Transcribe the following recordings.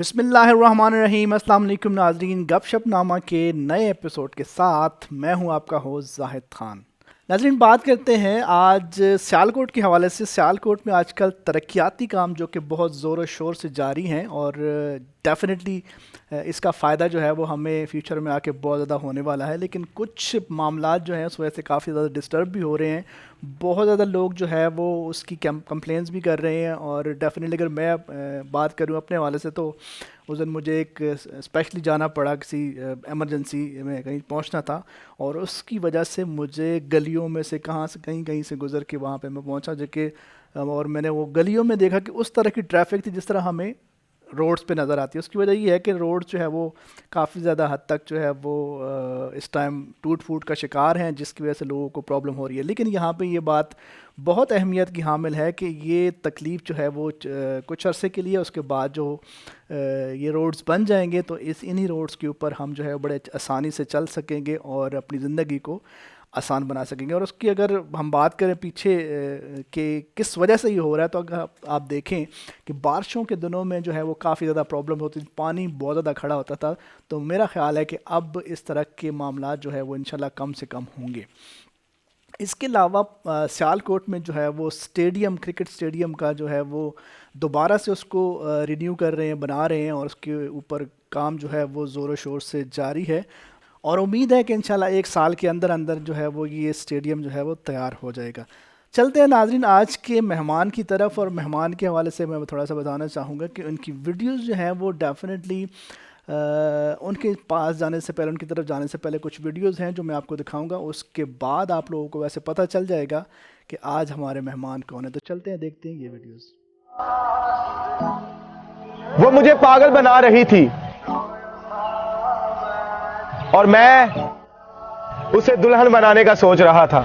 बिस्मिल्लाहिर्रहमानिर्रहीम। अस्सलाम वालेकुम नाज़रीन, गपशप नामा के नए एपिसोड के साथ मैं हूं आपका होस्ट जाहिद खान। नाज़रीन, बात करते हैं आज सियालकोट के हवाले से। सियालकोट में आजकल तरक्याती काम जो कि बहुत ज़ोर शोर से जारी हैं और डेफिनेटली इसका फ़ायदा जो है वो हमें फ्यूचर में आके बहुत ज़्यादा होने वाला है। लेकिन कुछ मामलात जो हैं उस वजह से काफ़ी ज़्यादा डिस्टर्ब भी हो रहे हैं। बहुत ज़्यादा लोग जो है वो उसकी कंप्लेंट्स भी कर रहे हैं। और डेफिनेटली अगर मैं बात करूं अपने हवाले से, तो उस दिन मुझे एक स्पेशली जाना पड़ा, किसी एमरजेंसी में कहीं पहुंचना था। और उसकी वजह से मुझे गलियों में से कहाँ से कहीं कहीं से गुज़र के वहाँ पे मैं पहुंचा, जो कि और मैंने वो गलियों में देखा कि उस तरह की ट्रैफिक थी जिस तरह हमें रोड्स पे नज़र आती है। उसकी वजह ये है कि रोड जो है वो काफ़ी ज़्यादा हद तक जो है वो इस टाइम टूट फूट का शिकार हैं, जिसकी वजह से लोगों को प्रॉब्लम हो रही है। लेकिन यहाँ पे ये बात बहुत अहमियत की हामिल है कि ये तकलीफ़ जो है वो कुछ अरसे के लिए, उसके बाद जो ये रोड्स बन जाएंगे तो इन्हीं रोड्स के ऊपर हम जो है बड़े आसानी से चल सकेंगे और अपनी ज़िंदगी को आसान बना सकेंगे। और उसकी अगर हम बात करें पीछे कि किस वजह से ये हो रहा है, तो अगर आप देखें कि बारिशों के दिनों में जो है वो काफ़ी ज़्यादा प्रॉब्लम होती थी, पानी बहुत ज़्यादा खड़ा होता था। तो मेरा ख़्याल है कि अब इस तरह के मामला जो है वो इंशाल्लाह कम से कम होंगे। इसके अलावा सियालकोट में जो है वो स्टेडियम, क्रिकेट स्टेडियम का जो है वो दोबारा से उसको रिन्यू कर रहे हैं, बना रहे हैं। और उसके ऊपर काम जो है वो ज़ोर शोर से जारी है। और उम्मीद है कि इंशाल्लाह एक साल के अंदर अंदर जो है वो ये स्टेडियम जो है वो तैयार हो जाएगा। चलते हैं नाजरीन आज के मेहमान की तरफ। और मेहमान के हवाले से मैं थोड़ा सा बताना चाहूँगा कि उनकी वीडियोस जो हैं वो डेफिनेटली उनके पास जाने से पहले, उनकी तरफ जाने से पहले कुछ वीडियोस हैं जो मैं आपको दिखाऊंगा। उसके बाद आप लोगों को वैसे पता चल जाएगा कि आज हमारे मेहमान कौन है। तो चलते हैं, देखते हैं ये वीडियोस। वो मुझे पागल बना रही थी और मैं उसे दुल्हन बनाने का सोच रहा था।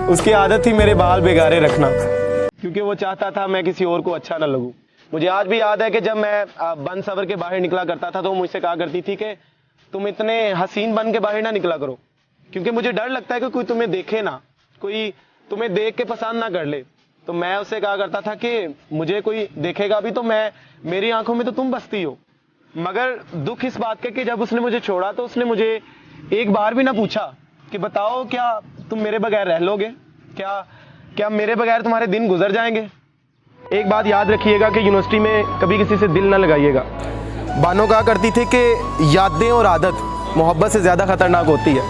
उसकी आदत थी मेरे बाल बिगाड़े रखना, क्योंकि वो चाहता था मैं किसी और को अच्छा ना लगूं। मुझे आज भी याद है कि जब मैं बन सवर के बाहर निकला करता था तो मुझसे कहा करती थी कि तुम इतने हसीन बन के बाहर ना निकला करो, क्योंकि मुझे डर लगता है कि कोई तुम्हें देखे ना, कोई तुम्हें देख के पसंद ना कर ले। तो मैं उससे कहा करता था कि मुझे कोई देखेगा भी तो मेरी आंखों में तो तुम बसती हो। मगर दुख इस बात का कि जब उसने मुझे छोड़ा तो उसने मुझे एक बार भी ना पूछा कि बताओ क्या तुम मेरे बगैर रह लोगे, क्या क्या मेरे बगैर तुम्हारे दिन गुजर जाएंगे। एक बात याद रखिएगा कि यूनिवर्सिटी में कभी किसी से दिल ना लगाइएगा। बानो कहा करती थी कि यादें और आदत मोहब्बत से ज़्यादा खतरनाक होती है।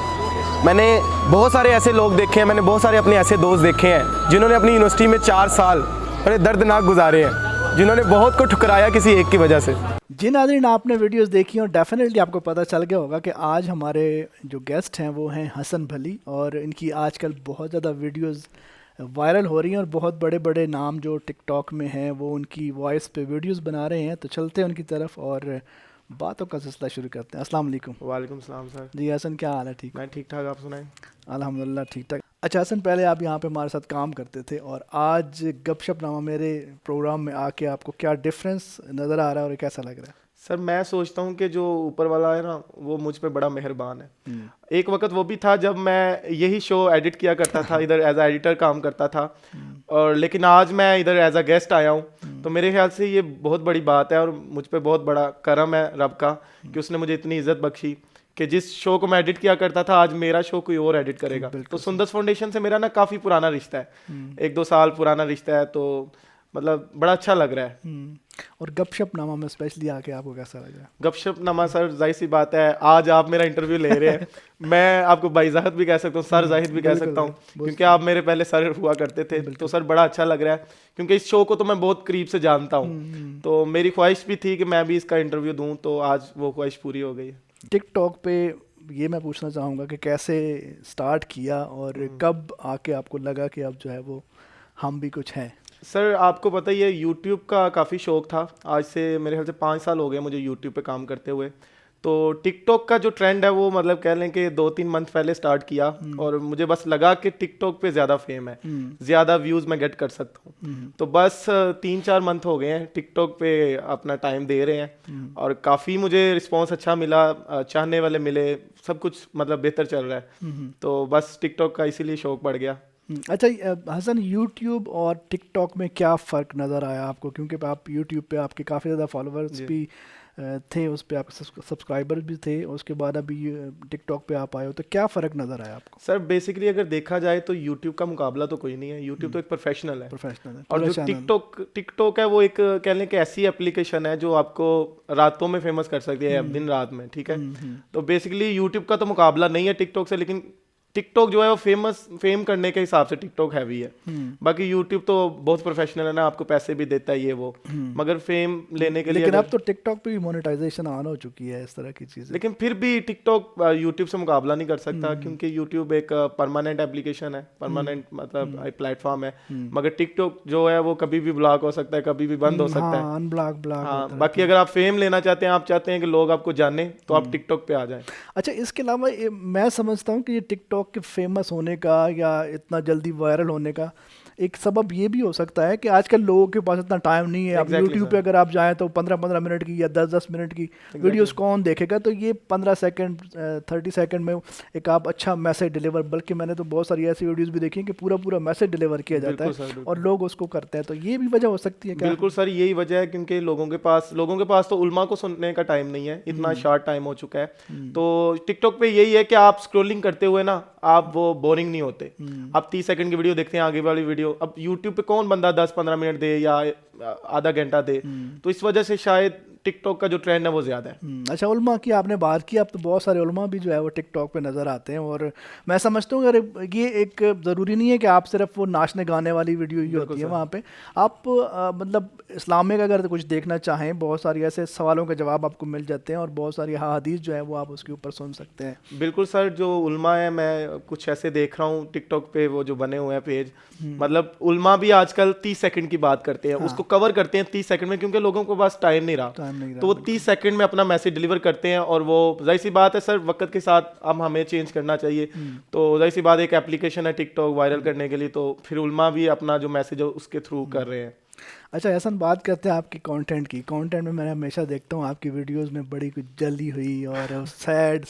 मैंने बहुत सारे ऐसे लोग देखे हैं, मैंने बहुत सारे अपने ऐसे दोस्त देखे हैं जिन्होंने अपनी यूनिवर्सिटी में 4 साल बड़े दर्दनाक गुजारे हैं, जिन्होंने बहुत को ठुकराया किसी एक की वजह से। जी नाज़रीन, आपने वीडियोस देखी और डेफिनेटली आपको पता चल गया होगा कि आज हमारे जो गेस्ट हैं वो हैं हसन भली। और इनकी आजकल बहुत ज़्यादा वीडियोस वायरल हो रही हैं और बहुत बड़े बड़े नाम जो टिकटॉक में हैं वो उनकी वॉइस पे वीडियोस बना रहे हैं। तो चलते हैं उनकी तरफ और बातों का सिलसिला शुरू करते हैं। अस्सलाम वालेकुम। वालेकुम सलाम सर। जी हसन, क्या हाल है? ठीक? मैं ठीक ठाक, आप सुनाएं। अल्हम्दुलिल्लाह ठीक ठाक। अच्छा हसन, पहले आप यहाँ पे हमारे साथ काम करते थे और आज गपशप नामा मेरे प्रोग्राम में आके आपको क्या डिफरेंस नज़र आ रहा है और कैसा लग रहा है? सर मैं सोचता हूँ कि जो ऊपर वाला है ना वो मुझ पे बड़ा मेहरबान है। एक वक्त वो भी था जब मैं यही शो एडिट किया करता था, इधर एज आ एडिटर काम करता था। और लेकिन आज मैं इधर एज अ गेस्ट आया हूँ, तो मेरे ख्याल से ये बहुत बड़ी बात है और मुझ पे बहुत बड़ा करम है रब का कि उसने मुझे इतनी इज्जत बख्शी कि जिस शो को मैं एडिट किया करता था आज मेरा शो कोई और एडिट करेगा। तो सुंदर्स फाउंडेशन से मेरा ना काफ़ी पुराना रिश्ता है, 1-2 साल पुराना रिश्ता है, तो मतलब बड़ा अच्छा लग रहा है। और गपशप नामा में स्पेशली आके आपको कैसा लगा? गपशप नामा सर, जाहिर सी बात है आज आप मेरा इंटरव्यू ले रहे हैं। मैं आपको भाई जाहिद भी कह सकता हूँ, सर जाहिद भी कह सकता हूँ, क्योंकि आप मेरे पहले सर हुआ करते थे। तो सर बड़ा अच्छा लग रहा है क्योंकि इस शो को तो मैं बहुत करीब से जानता हूँ। तो मेरी ख्वाहिश भी थी कि मैं भी इसका इंटरव्यू दूँ, तो आज वो ख्वाहिश पूरी हो गई है। टिकटॉक पे ये मैं पूछना चाहूँगा कि कैसे स्टार्ट किया और कब आके आपको लगा कि अब जो है वो हम भी कुछ हैं? सर आपको पता ही है यूट्यूब का काफ़ी शौक था। आज से मेरे ख्याल से 5 साल हो गए मुझे यूट्यूब पे काम करते हुए। तो टिकटॉक का जो ट्रेंड है वो मतलब कह लें कि 2-3 मंथ पहले स्टार्ट किया और मुझे बस लगा कि टिकटॉक पे ज़्यादा फेम है, ज़्यादा व्यूज़ मैं गेट कर सकता हूँ। तो बस 3-4 मंथ हो गए हैं टिकटॉक पे अपना टाइम दे रहे हैं और काफ़ी मुझे रिस्पॉन्स अच्छा मिला, चाहने वाले मिले, सब कुछ मतलब बेहतर चल रहा है। तो बस टिकटॉक का इसीलिए शौक पड़ गया। अच्छा हसन, यूट्यूब और टिकटॉक में क्या फ़र्क नज़र आया आपको? क्योंकि आप यूट्यूब पे आपके काफ़ी ज़्यादा फॉलोअर्स भी थे, उस पे आपके सब्सक्राइबर भी थे, उसके बाद अभी टिकटॉक पे आप आए हो, तो क्या फ़र्क नज़र आया आपको? सर बेसिकली अगर देखा जाए तो यूट्यूब का मुकाबला तो कोई नहीं है, यूट्यूब तो एक प्रोफेशनल है। प्रोफेशनल है और पूरा जो चैनल। टिकटॉक है वो एक कह लें कि ऐसी एप्लीकेशन है जो आपको रातों में फेमस कर सकती है, दिन रात में, ठीक है। तो बेसिकली यूट्यूब का तो मुकाबला नहीं है टिकटॉक से, लेकिन टिकटॉक जो है वो फेम करने के हिसाब से टिकटॉक हैवी है। बाकी यूट्यूब तो बहुत प्रोफेशनल है ना, आपको पैसे भी देता है ये वो, मगर फेम लेने के लिए लेकिन अब तो टिकटॉक पे भी मोनेटाइजेशन ऑन हो चुकी है, इस तरह की चीज़ें। लेकिन फिर भी टिकटॉक यूट्यूब से मुकाबला नहीं कर सकता, क्योंकि यूट्यूब एक परमानेंट एप्लीकेशन है, परमानेंट मतलब एक प्लेटफॉर्म है। मगर टिकटॉक जो है वो कभी भी ब्लॉक हो सकता है, कभी भी बंद हो सकता है। अनब्लॉक ब्लॉक हाँ, होता बाकी अगर आप फेम लेना चाहते हैं, आप चाहते हैं कि लोग आपको जाने, तो आप टिकटॉक पे आ जाएं। अच्छा, इसके अलावा मैं समझता हूँ कि ये टिकटॉक के फेमस होने का या इतना जल्दी वायरल होने का एक सबब ये भी हो सकता है कि आजकल लोगों के पास इतना टाइम नहीं है। अब Exactly, यूट्यूब पे sir. अगर आप जाएं तो 15-15 मिनट की या 10-10 मिनट की वीडियोस कौन देखेगा, तो ये 15 सेकंड 30 सेकंड में एक आप अच्छा मैसेज डिलीवर, बल्कि मैंने तो बहुत सारी ऐसी वीडियोस भी देखी हैं कि पूरा पूरा मैसेज डिलीवर किया जाता बिल्कुल है सर, और लोग उसको करते हैं। तो ये भी वजह हो सकती है क्या? बिल्कुल सर, यही वजह है, क्योंकि लोगों के पास तो उल्मा को सुनने का टाइम नहीं है, इतना शॉर्ट टाइम हो चुका है। तो टिकटॉक पे यही है कि आप स्क्रॉलिंग करते हुए ना, आप वो बोरिंग नहीं होते। आप 30 सेकंड की वीडियो देखते हैं, आगे वाली वीडियो। अब यूट्यूब पे कौन बंदा 10-15 मिनट दे या आधा घंटा दे, तो इस वजह से शायद टिकटॉक का जो ट्रेंड है वो ज़्यादा है। अच्छा, उल्मा की आपने बात की, अब तो बहुत सारे उल्मा भी जो है वो टिकटॉक पे नज़र आते हैं और मैं समझता हूँ अगर ये एक ज़रूरी नहीं है कि आप सिर्फ वो नाचने गाने वाली वीडियो ही होती है वहाँ पे। आप मतलब इस्लामिक अगर कुछ देखना चाहें, बहुत सारी ऐसे सवालों के जवाब आपको मिल जाते हैं और बहुत सारी हदीस जो है वो आप उसके ऊपर सुन सकते हैं। बिल्कुल सर, जो उल्मा है, मैं कुछ ऐसे देख रहा हूँ टिकटॉक पे वो जो बने हुए हैं पेज, मतलब उल्मा भी आजकल 30 सेकंड की बात करते हैं, उसको कवर करते हैं 30 सेकंड में, क्योंकि लोगों को पास टाइम नहीं रहा। तो वो 30 सेकंड में अपना मैसेज डिलीवर करते हैं और वो जाहिर सी बात है सर, वक्त के साथ अब हमें चेंज करना चाहिए। तो जाहिर सी बात, एक एप्लीकेशन है टिकटॉक वायरल करने के लिए, तो फिर उल्मा भी अपना जो मैसेज है उसके थ्रू कर रहे हैं। अच्छा ऐसा बात करते हैं आपकी कंटेंट की। कंटेंट में मैं हमेशा देखता हूँ आपकी वीडियोस में बड़ी कुछ जली हुई और सैड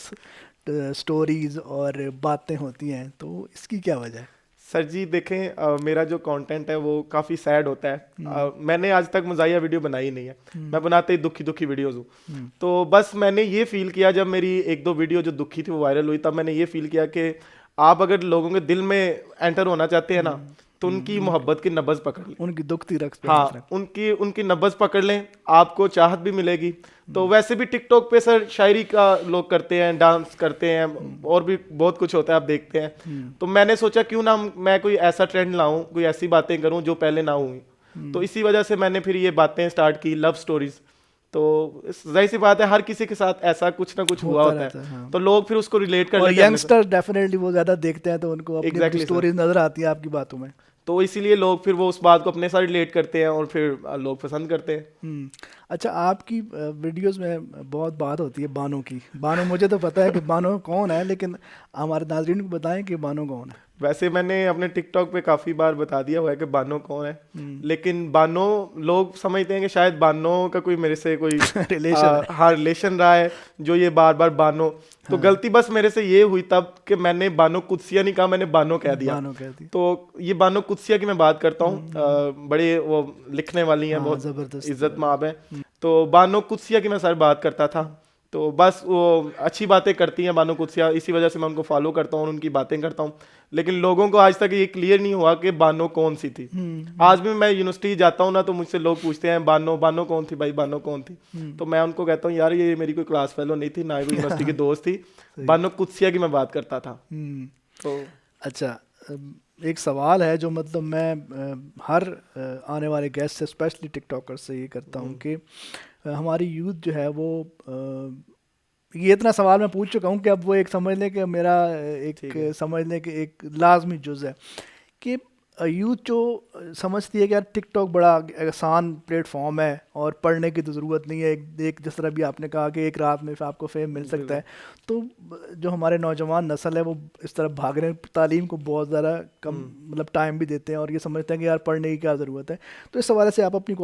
स्टोरीज और बातें होती हैं, तो इसकी क्या वजह है? सर जी देखें, मेरा जो कंटेंट है वो काफ़ी सैड होता है। मैंने आज तक मज़ाहिया वीडियो बनाई नहीं है, मैं बनाते ही दुखी दुखी वीडियोज़ हूँ। तो बस मैंने ये फील किया, जब मेरी 1-2 वीडियो जो दुखी थी वो वायरल हुई, तब मैंने ये फील किया कि आप अगर लोगों के दिल में एंटर होना चाहते हैं ना, तो उनकी मोहब्बत की नब्ज़ पकड़ लें, उनकी दुखती रक्स पे हाथ हाँ, उनकी नब्ज़ पकड़ लें, आपको चाहत भी मिलेगी। तो वैसे भी टिकटॉक पे सर शायरी का लोग करते हैं, डांस करते हैं, और भी बहुत कुछ होता है, आप देखते हैं। तो मैंने सोचा क्यों ना मैं कोई ऐसा ट्रेंड लाऊं, कोई ऐसी बातें करूं जो पहले ना हुई। तो इसी वजह से मैंने फिर ये बातें स्टार्ट की, लव स्टोरीज। तो जाहिर सी बात है, हर किसी के साथ ऐसा कुछ ना कुछ हुआ होता है, हाँ। तो लोग फिर उसको रिलेट कर और लेते हैं। यंगस्टर्स डेफिनेटली वो ज़्यादा देखते हैं, तो उनको अपनी स्टोरीज नज़र आती है आपकी बातों में, तो इसीलिए लोग फिर वो उस बात को अपने साथ रिलेट करते हैं और फिर लोग पसंद करते हैं। अच्छा, आपकी वीडियोस में बहुत बात होती है बानो की। बानो, मुझे तो पता है कि बानो कौन है, लेकिन हमारे नाज़रीन को बताएं कि बानो कौन है। वैसे मैंने अपने टिकटॉक पे काफ़ी बार बता दिया हुआ है कि बानो कौन है, लेकिन बानो लोग समझते हैं कि शायद बानो का कोई मेरे से कोई रिलेशन रहा है, जो ये बार बार बानो। तो गलती बस मेरे से ये हुई तब कि मैंने बानो कुदसिया नहीं कहा, मैंने बानो कह दिया। तो ये बानो कुदसिया की मैं बात करता हूँ, बड़े वो लिखने वाली हैं, बहुत ज़बरदस्त इज्जत माब है। तो बानो कुदसिया की मैं सर बात करता था। तो बस वो अच्छी बातें करती हैं बानो कुदसिया, इसी वजह से मैं उनको फॉलो करता हूँ, उनकी बातें करता हूँ। लेकिन लोगों को आज तक ये क्लियर नहीं हुआ कि बानो कौन सी थी। आज भी मैं यूनिवर्सिटी जाता हूँ ना, तो मुझसे लोग पूछते हैं बानो कौन थी भाई, बानो कौन थी। तो मैं उनको कहता हूँ यार, ये मेरी कोई क्लास फेलो नहीं थी, ना ही कोई यूनिवर्सिटी की दोस्त थी, बानो कुदसिया की मैं बात करता था। तो अच्छा, एक सवाल है जो मतलब मैं हर आने वाले गेस्ट से, स्पेशली टिकटॉकर से ये करता हूँ कि हमारी यूथ जो है वो ये इतना सवाल मैं पूछ चुका हूँ कि अब वो एक समझ लें कि मेरा एक समझ लें कि एक लाजमी जुज़ है कि यूथ जो समझती है कि यार टिकटॉक बड़ा आसान प्लेटफॉर्म है और पढ़ने की तो ज़रूरत नहीं है, एक जिस तरह भी आपने कहा कि एक रात में आपको फेम मिल सकता है, तो जो हमारे नौजवान नस्ल है वो इस तरफ भाग रहे हैं, तालीम को बहुत ज़्यादा कम मतलब टाइम भी देते हैं और ये समझते हैं कि यार पढ़ने की क्या ज़रूरत है। तो इस हवाले से आप अपनी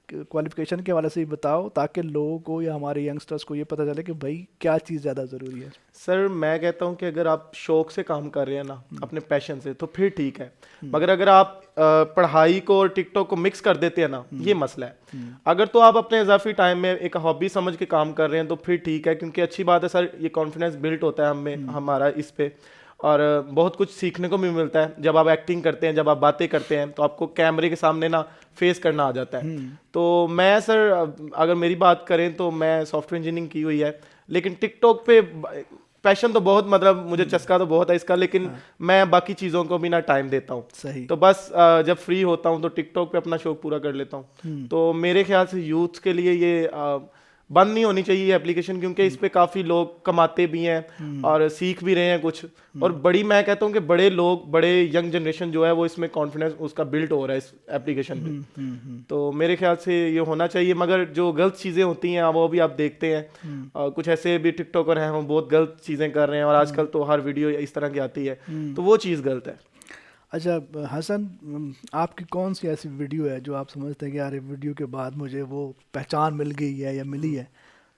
क्वालिफिकेशन के हवाले से भी बताओ ताकि लोगों को या हमारे यंगस्टर्स को ये पता चले कि भाई क्या चीज़ ज़्यादा ज़रूरी है। सर मैं कहता हूँ कि अगर आप शौक से काम कर रहे हैं ना, अपने पैशन से, तो फिर ठीक है। मगर अगर आप पढ़ाई को और टिकटॉक को मिक्स कर देते हैं ना, ये मसला है। अगर तो आप अपने इजाफी टाइम में एक हॉबी समझ के काम कर रहे हैं तो फिर ठीक है, क्योंकि अच्छी बात है सर, ये कॉन्फिडेंस बिल्ट होता है हमें, हमारा इस पे, और बहुत कुछ सीखने को भी मिलता है। जब आप एक्टिंग करते हैं, जब आप बातें करते हैं, तो आपको कैमरे के सामने ना फेस करना आ जाता है। तो मैं सर, अगर मेरी बात करें तो मैं सॉफ्टवेयर इंजीनियरिंग की हुई है, लेकिन टिकटॉक पे पैशन तो बहुत, मतलब मुझे चस्का तो बहुत है इसका, लेकिन मैं बाकी चीज़ों को भी ना टाइम देता हूँ। सही। तो बस जब फ्री होता हूँ तो टिकटॉक पे अपना शौक पूरा कर लेता हूँ। तो मेरे ख्याल से यूथ के लिए ये बंद नहीं होनी चाहिए एप्लीकेशन, क्योंकि इस पे काफ़ी लोग कमाते भी हैं और सीख भी रहे हैं कुछ। और बड़ी, मैं कहता हूँ कि बड़े लोग, बड़े यंग जनरेशन जो है वो इसमें कॉन्फिडेंस उसका बिल्ट हो रहा है इस एप्लीकेशन पे। तो मेरे ख्याल से ये होना चाहिए। मगर जो गलत चीज़ें होती हैं वो भी आप देखते हैं, कुछ ऐसे भी टिकटॉकर हैं वो बहुत गलत चीज़ें कर रहे हैं, और आजकल तो हर वीडियो इस तरह की आती है, तो वो चीज़ गलत है। अच्छा हसन, आपकी कौन सी ऐसी वीडियो है जो आप समझते हैं कि यार ये वीडियो के बाद मुझे वो पहचान मिल गई है या मिली है,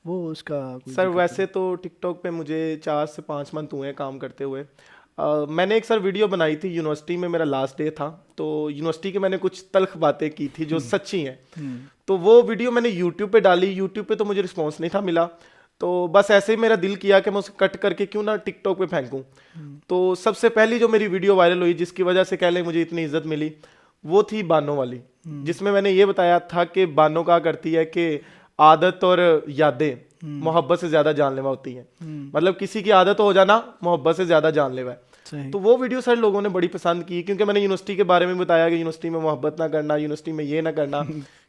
वो उसका सर वैसे तो टिकटॉक पे मुझे 4 से 5 मंथ हुए हैं काम करते हुए। मैंने एक सर वीडियो बनाई थी, यूनिवर्सिटी में मेरा लास्ट डे था, तो यूनिवर्सिटी के मैंने कुछ तल्ख बातें की थी जो सच्ची हैं। तो वो वीडियो मैंने यूट्यूब पे डाली। यूट्यूब पे तो मुझे रिस्पॉन्स नहीं था मिला, तो बस ऐसे ही मेरा दिल किया कि मैं उसे कट करके क्यों ना टिकटॉक पे फेंकूं। तो सबसे पहली जो मेरी वीडियो वायरल हुई, जिसकी वजह से कह लें मुझे इतनी इज्जत मिली, वो थी बानो वाली, जिसमें मैंने ये बताया था कि बानो क्या करती है कि आदत और यादें मोहब्बत से ज्यादा जानलेवा होती हैं। मतलब किसी की आदत हो जाना मोहब्बत से ज्यादा जानलेवा है। तो वो वीडियो सर लोगों ने बड़ी पसंद की, क्योंकि मैंने यूनिवर्सिटी के बारे में बताया कि यूनिवर्सिटी में मोहब्बत ना करना, यूनिवर्सिटी में ये ना करना,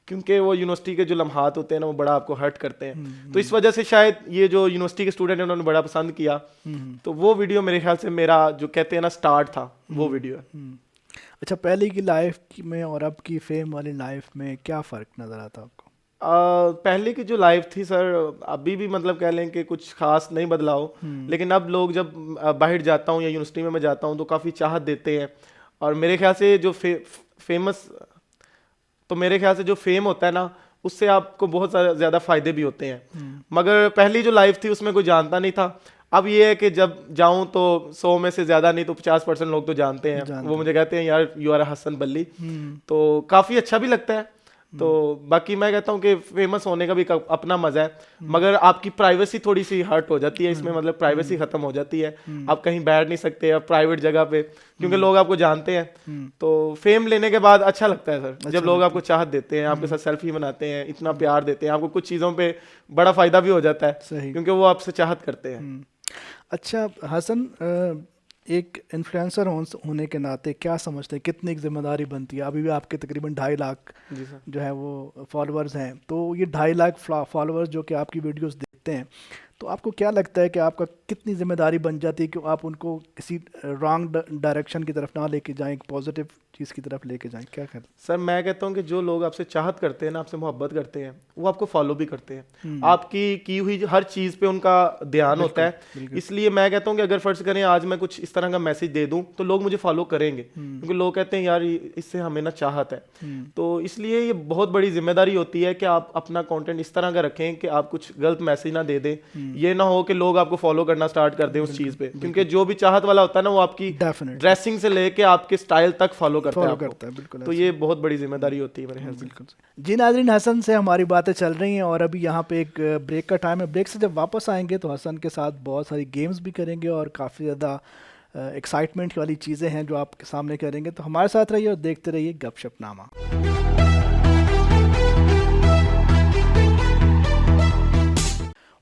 क्योंकि वो यूनिवर्सिटी के जो लम्हात होते हैं ना वो बड़ा आपको हर्ट करते हैं। तो इस वजह से शायद ये जो यूनिवर्सिटी के स्टूडेंट हैं उन्होंने बड़ा पसंद किया। तो वो वीडियो मेरे ख्याल से मेरा जो कहते हैं ना स्टार्ट था, वो वीडियो है। अच्छा, पहले की लाइफ में और अब की फेम वाली लाइफ में क्या फ़र्क नज़र आता आपको? पहले की जो लाइफ थी सर, अभी भी मतलब कह लें कि कुछ खास नहीं बदलाव, लेकिन अब लोग जब बाहर जाता हूँ या यूनिवर्सिटी में मैं जाता हूँ तो काफ़ी चाहत देते हैं। और मेरे ख्याल से जो मेरे ख्याल से जो फेम होता है ना, उससे आपको बहुत ज़्यादा फायदे भी होते हैं। मगर पहली जो लाइफ थी उसमें कोई जानता नहीं था। अब ये है कि जब जाऊं तो 100 में से ज़्यादा नहीं तो 50% लोग तो जानते हैं। वो मुझे कहते हैं यार यू आर हसन बल्ली, तो काफ़ी अच्छा भी लगता है। तो बाकी मैं कहता हूँ कि फेमस होने का भी अपना मजा है, मगर आपकी प्राइवेसी थोड़ी सी हर्ट हो जाती है इसमें, मतलब प्राइवेसी खत्म हो जाती है। आप कहीं बैठ नहीं सकते आप प्राइवेट जगह पे, क्योंकि लोग आपको जानते हैं। तो फेम लेने के बाद अच्छा लगता है सर, जब लोग आपको चाहत देते हैं, आपके साथ सेल्फी बनाते हैं, इतना प्यार देते हैं, आपको कुछ चीज़ों पे बड़ा फायदा भी हो जाता है, क्योंकि वो आपसे चाहत करते हैं। अच्छा हसन, एक इन्फ्लुएंसर होने के नाते क्या समझते हैं कितनी एक जिम्मेदारी बनती है? अभी भी आपके तकरीबन 2.5 लाख जो है वो फॉलोअर्स हैं, तो ये 2.5 लाख फॉलोअर्स जो कि आपकी वीडियोस देखते हैं, तो आपको क्या लगता है कि आपका कितनी जिम्मेदारी बन जाती है कि आप उनको किसी रॉन्ग डायरेक्शन की तरफ ना लेके जाएं, एक पॉजिटिव चीज़ की तरफ लेके जाएं? क्या कर सर मैं कहता हूँ कि जो लोग आपसे चाहत करते हैं ना, आपसे मोहब्बत करते हैं, वो आपको फॉलो भी करते हैं। आपकी की हुई हर चीज़ पे उनका ध्यान होता है। इसलिए मैं कहता हूँ कि अगर फर्ज करें आज मैं कुछ इस तरह का मैसेज दे दूँ तो लोग मुझे फॉलो करेंगे, क्योंकि लोग कहते हैं यार इससे हमें ना चाहत है। तो इसलिए ये बहुत बड़ी जिम्मेदारी होती है कि आप अपना कॉन्टेंट इस तरह का रखें कि आप कुछ गलत मैसेज ना दे दें। ये ना हो कि लोग आपको फॉलो करना स्टार्ट कर दें उस चीज़ पे, क्योंकि जो भी चाहत वाला होता है ना वो आपकी ड्रेसिंग से लेके आपके स्टाइल तक फॉलो करता है। बिल्कुल, तो ये बहुत बड़ी जिम्मेदारी होती है मेरे ख्याल से। बिल्कुल जी। नाज़रीन, हसन से हमारी बातें चल रही हैं और अभी यहाँ पे एक ब्रेक का टाइम है। ब्रेक से जब वापस आएंगे तो हसन के साथ बहुत सारी गेम्स भी करेंगे और काफ़ी ज़्यादा एक्साइटमेंट वाली चीज़ें हैं जो आपके सामने करेंगे। तो हमारे साथ रहिए और देखते रहिए गपशपनामा।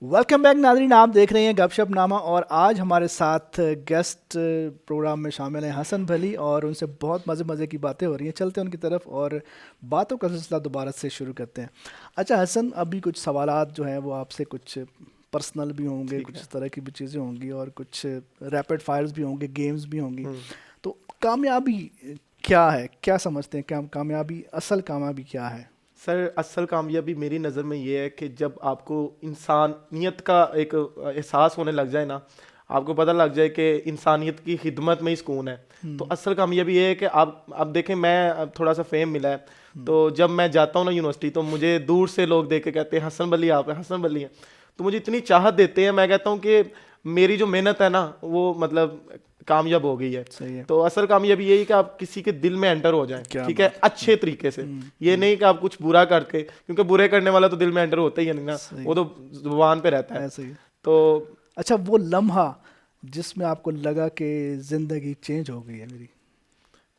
वेलकम बैक नाज़रीन, आप देख रहे हैं गपशपनामा और आज हमारे साथ गेस्ट प्रोग्राम में शामिल हैं हसन भली और उनसे बहुत मज़े की बातें हो रही हैं। चलते हैं उनकी तरफ और बातों का सिलसिला दोबारा से शुरू करते हैं। अच्छा हसन, अभी कुछ सवालात जो हैं वो आपसे कुछ पर्सनल भी होंगे, कुछ इस तरह की भी चीज़ें होंगी और कुछ रैपिड फायर्स भी होंगे, गेम्स भी होंगी। तो कामयाबी क्या है, क्या समझते हैं, क्या कामयाबी, असल कामयाबी क्या है? सर असल कामयाबी मेरी नज़र में ये है कि जब आपको इंसानियत का एक एहसास होने लग जाए ना, आपको पता लग जाए कि इंसानियत की खिदमत में ही सुकून है, तो असल कामयाबी ये है कि आप देखें, मैं अब थोड़ा सा फेम मिला है, तो जब मैं जाता हूँ ना यूनिवर्सिटी, तो मुझे दूर से लोग देख के कहते हैं हसन बली आप हैं, हसन बली हैं, तो मुझे इतनी चाहत देते हैं। मैं कहता हूँ कि मेरी जो मेहनत है ना वो मतलब कामयाब हो गई है। सही है। तो असल कामयाबी यही कि आप किसी के दिल में एंटर हो जाएं, क्या ठीक है, अच्छे तरीके से। ये नहीं कि आप कुछ बुरा करके, क्योंकि बुरे करने वाला तो दिल में एंटर होता ही है नहीं ना, वो तो जुबान पे रहता है। ऐसे ही। तो अच्छा, वो लम्हा जिसमें आपको लगा कि जिंदगी चेंज हो गई है मेरी?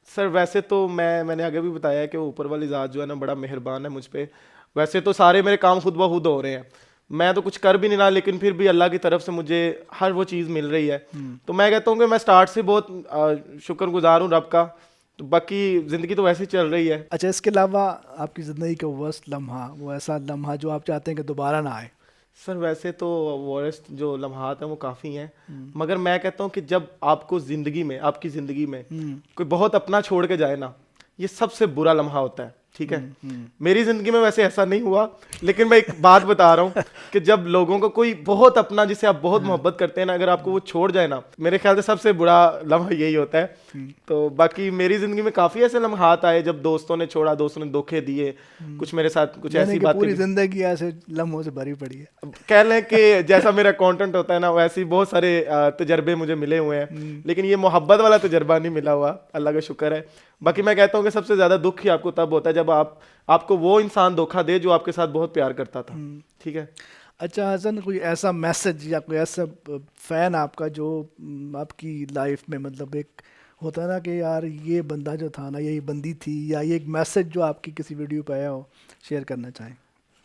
सर वैसे तो मैंने आगे भी बताया है कि ऊपर वाली ज़ात जो है ना बड़ा मेहरबान है मुझ पे। वैसे तो सारे मेरे काम खुद ब खुद हो रहे हैं, मैं तो कुछ कर भी नहीं रहा, लेकिन फिर भी अल्लाह की तरफ से मुझे हर वो चीज़ मिल रही है। तो मैं कहता हूँ कि मैं स्टार्ट से बहुत शुक्रगुजार हूँ रब का। तो बाकी ज़िंदगी तो वैसे ही चल रही है। अच्छा, इसके अलावा आपकी ज़िंदगी का वर्स्ट लम्हा, वो ऐसा लम्हा जो आप चाहते हैं कि दोबारा ना आए? सर वैसे तो वर्स्ट जो लम्हात हैं वो काफ़ी हैं, मगर मैं कहता हूँ कि जब आपको ज़िंदगी में, आपकी ज़िंदगी में कोई बहुत अपना छोड़ के जाए ना, ये सबसे बुरा लम्हा होता है, ठीक है। मेरी ज़िंदगी में वैसे ऐसा नहीं हुआ, लेकिन मैं एक बात बता रहा हूँ कि जब लोगों को कोई बहुत अपना, जिसे आप बहुत मोहब्बत करते हैं ना, अगर आपको वो छोड़ जाए ना, मेरे ख्याल से सबसे बुरा लम्हा यही होता है। तो बाकी मेरी ज़िंदगी में काफ़ी ऐसे लम्हात आए जब दोस्तों ने छोड़ा, दोस्तों ने धोखे दिए, कुछ मेरे साथ कुछ यानी ऐसी कि बातें पूरी जिंदगी ऐसे लम्हों से भरी पड़ी है। कह लें कि जैसा मेरा कंटेंट होता है ना, वैसे ही बहुत सारे तजर्बे मुझे मिले हुए हैं, लेकिन ये मोहब्बत वाला तजर्बा नहीं मिला हुआ, अल्लाह का शुक्र है। बाकी मैं कहता हूँ कि सबसे ज़्यादा दुख ही आपको तब होता है जब आपको वो इंसान धोखा दे जो आपके साथ बहुत प्यार करता था, ठीक है। अच्छा हसन, कोई ऐसा मैसेज या कोई ऐसा फ़ैन आपका जो आपकी लाइफ में, मतलब एक होता है ना कि यार ये बंदा जो था ना, यही बंदी थी, या ये एक मैसेज जो आपकी किसी वीडियो पे आया हो, शेयर करना चाहें?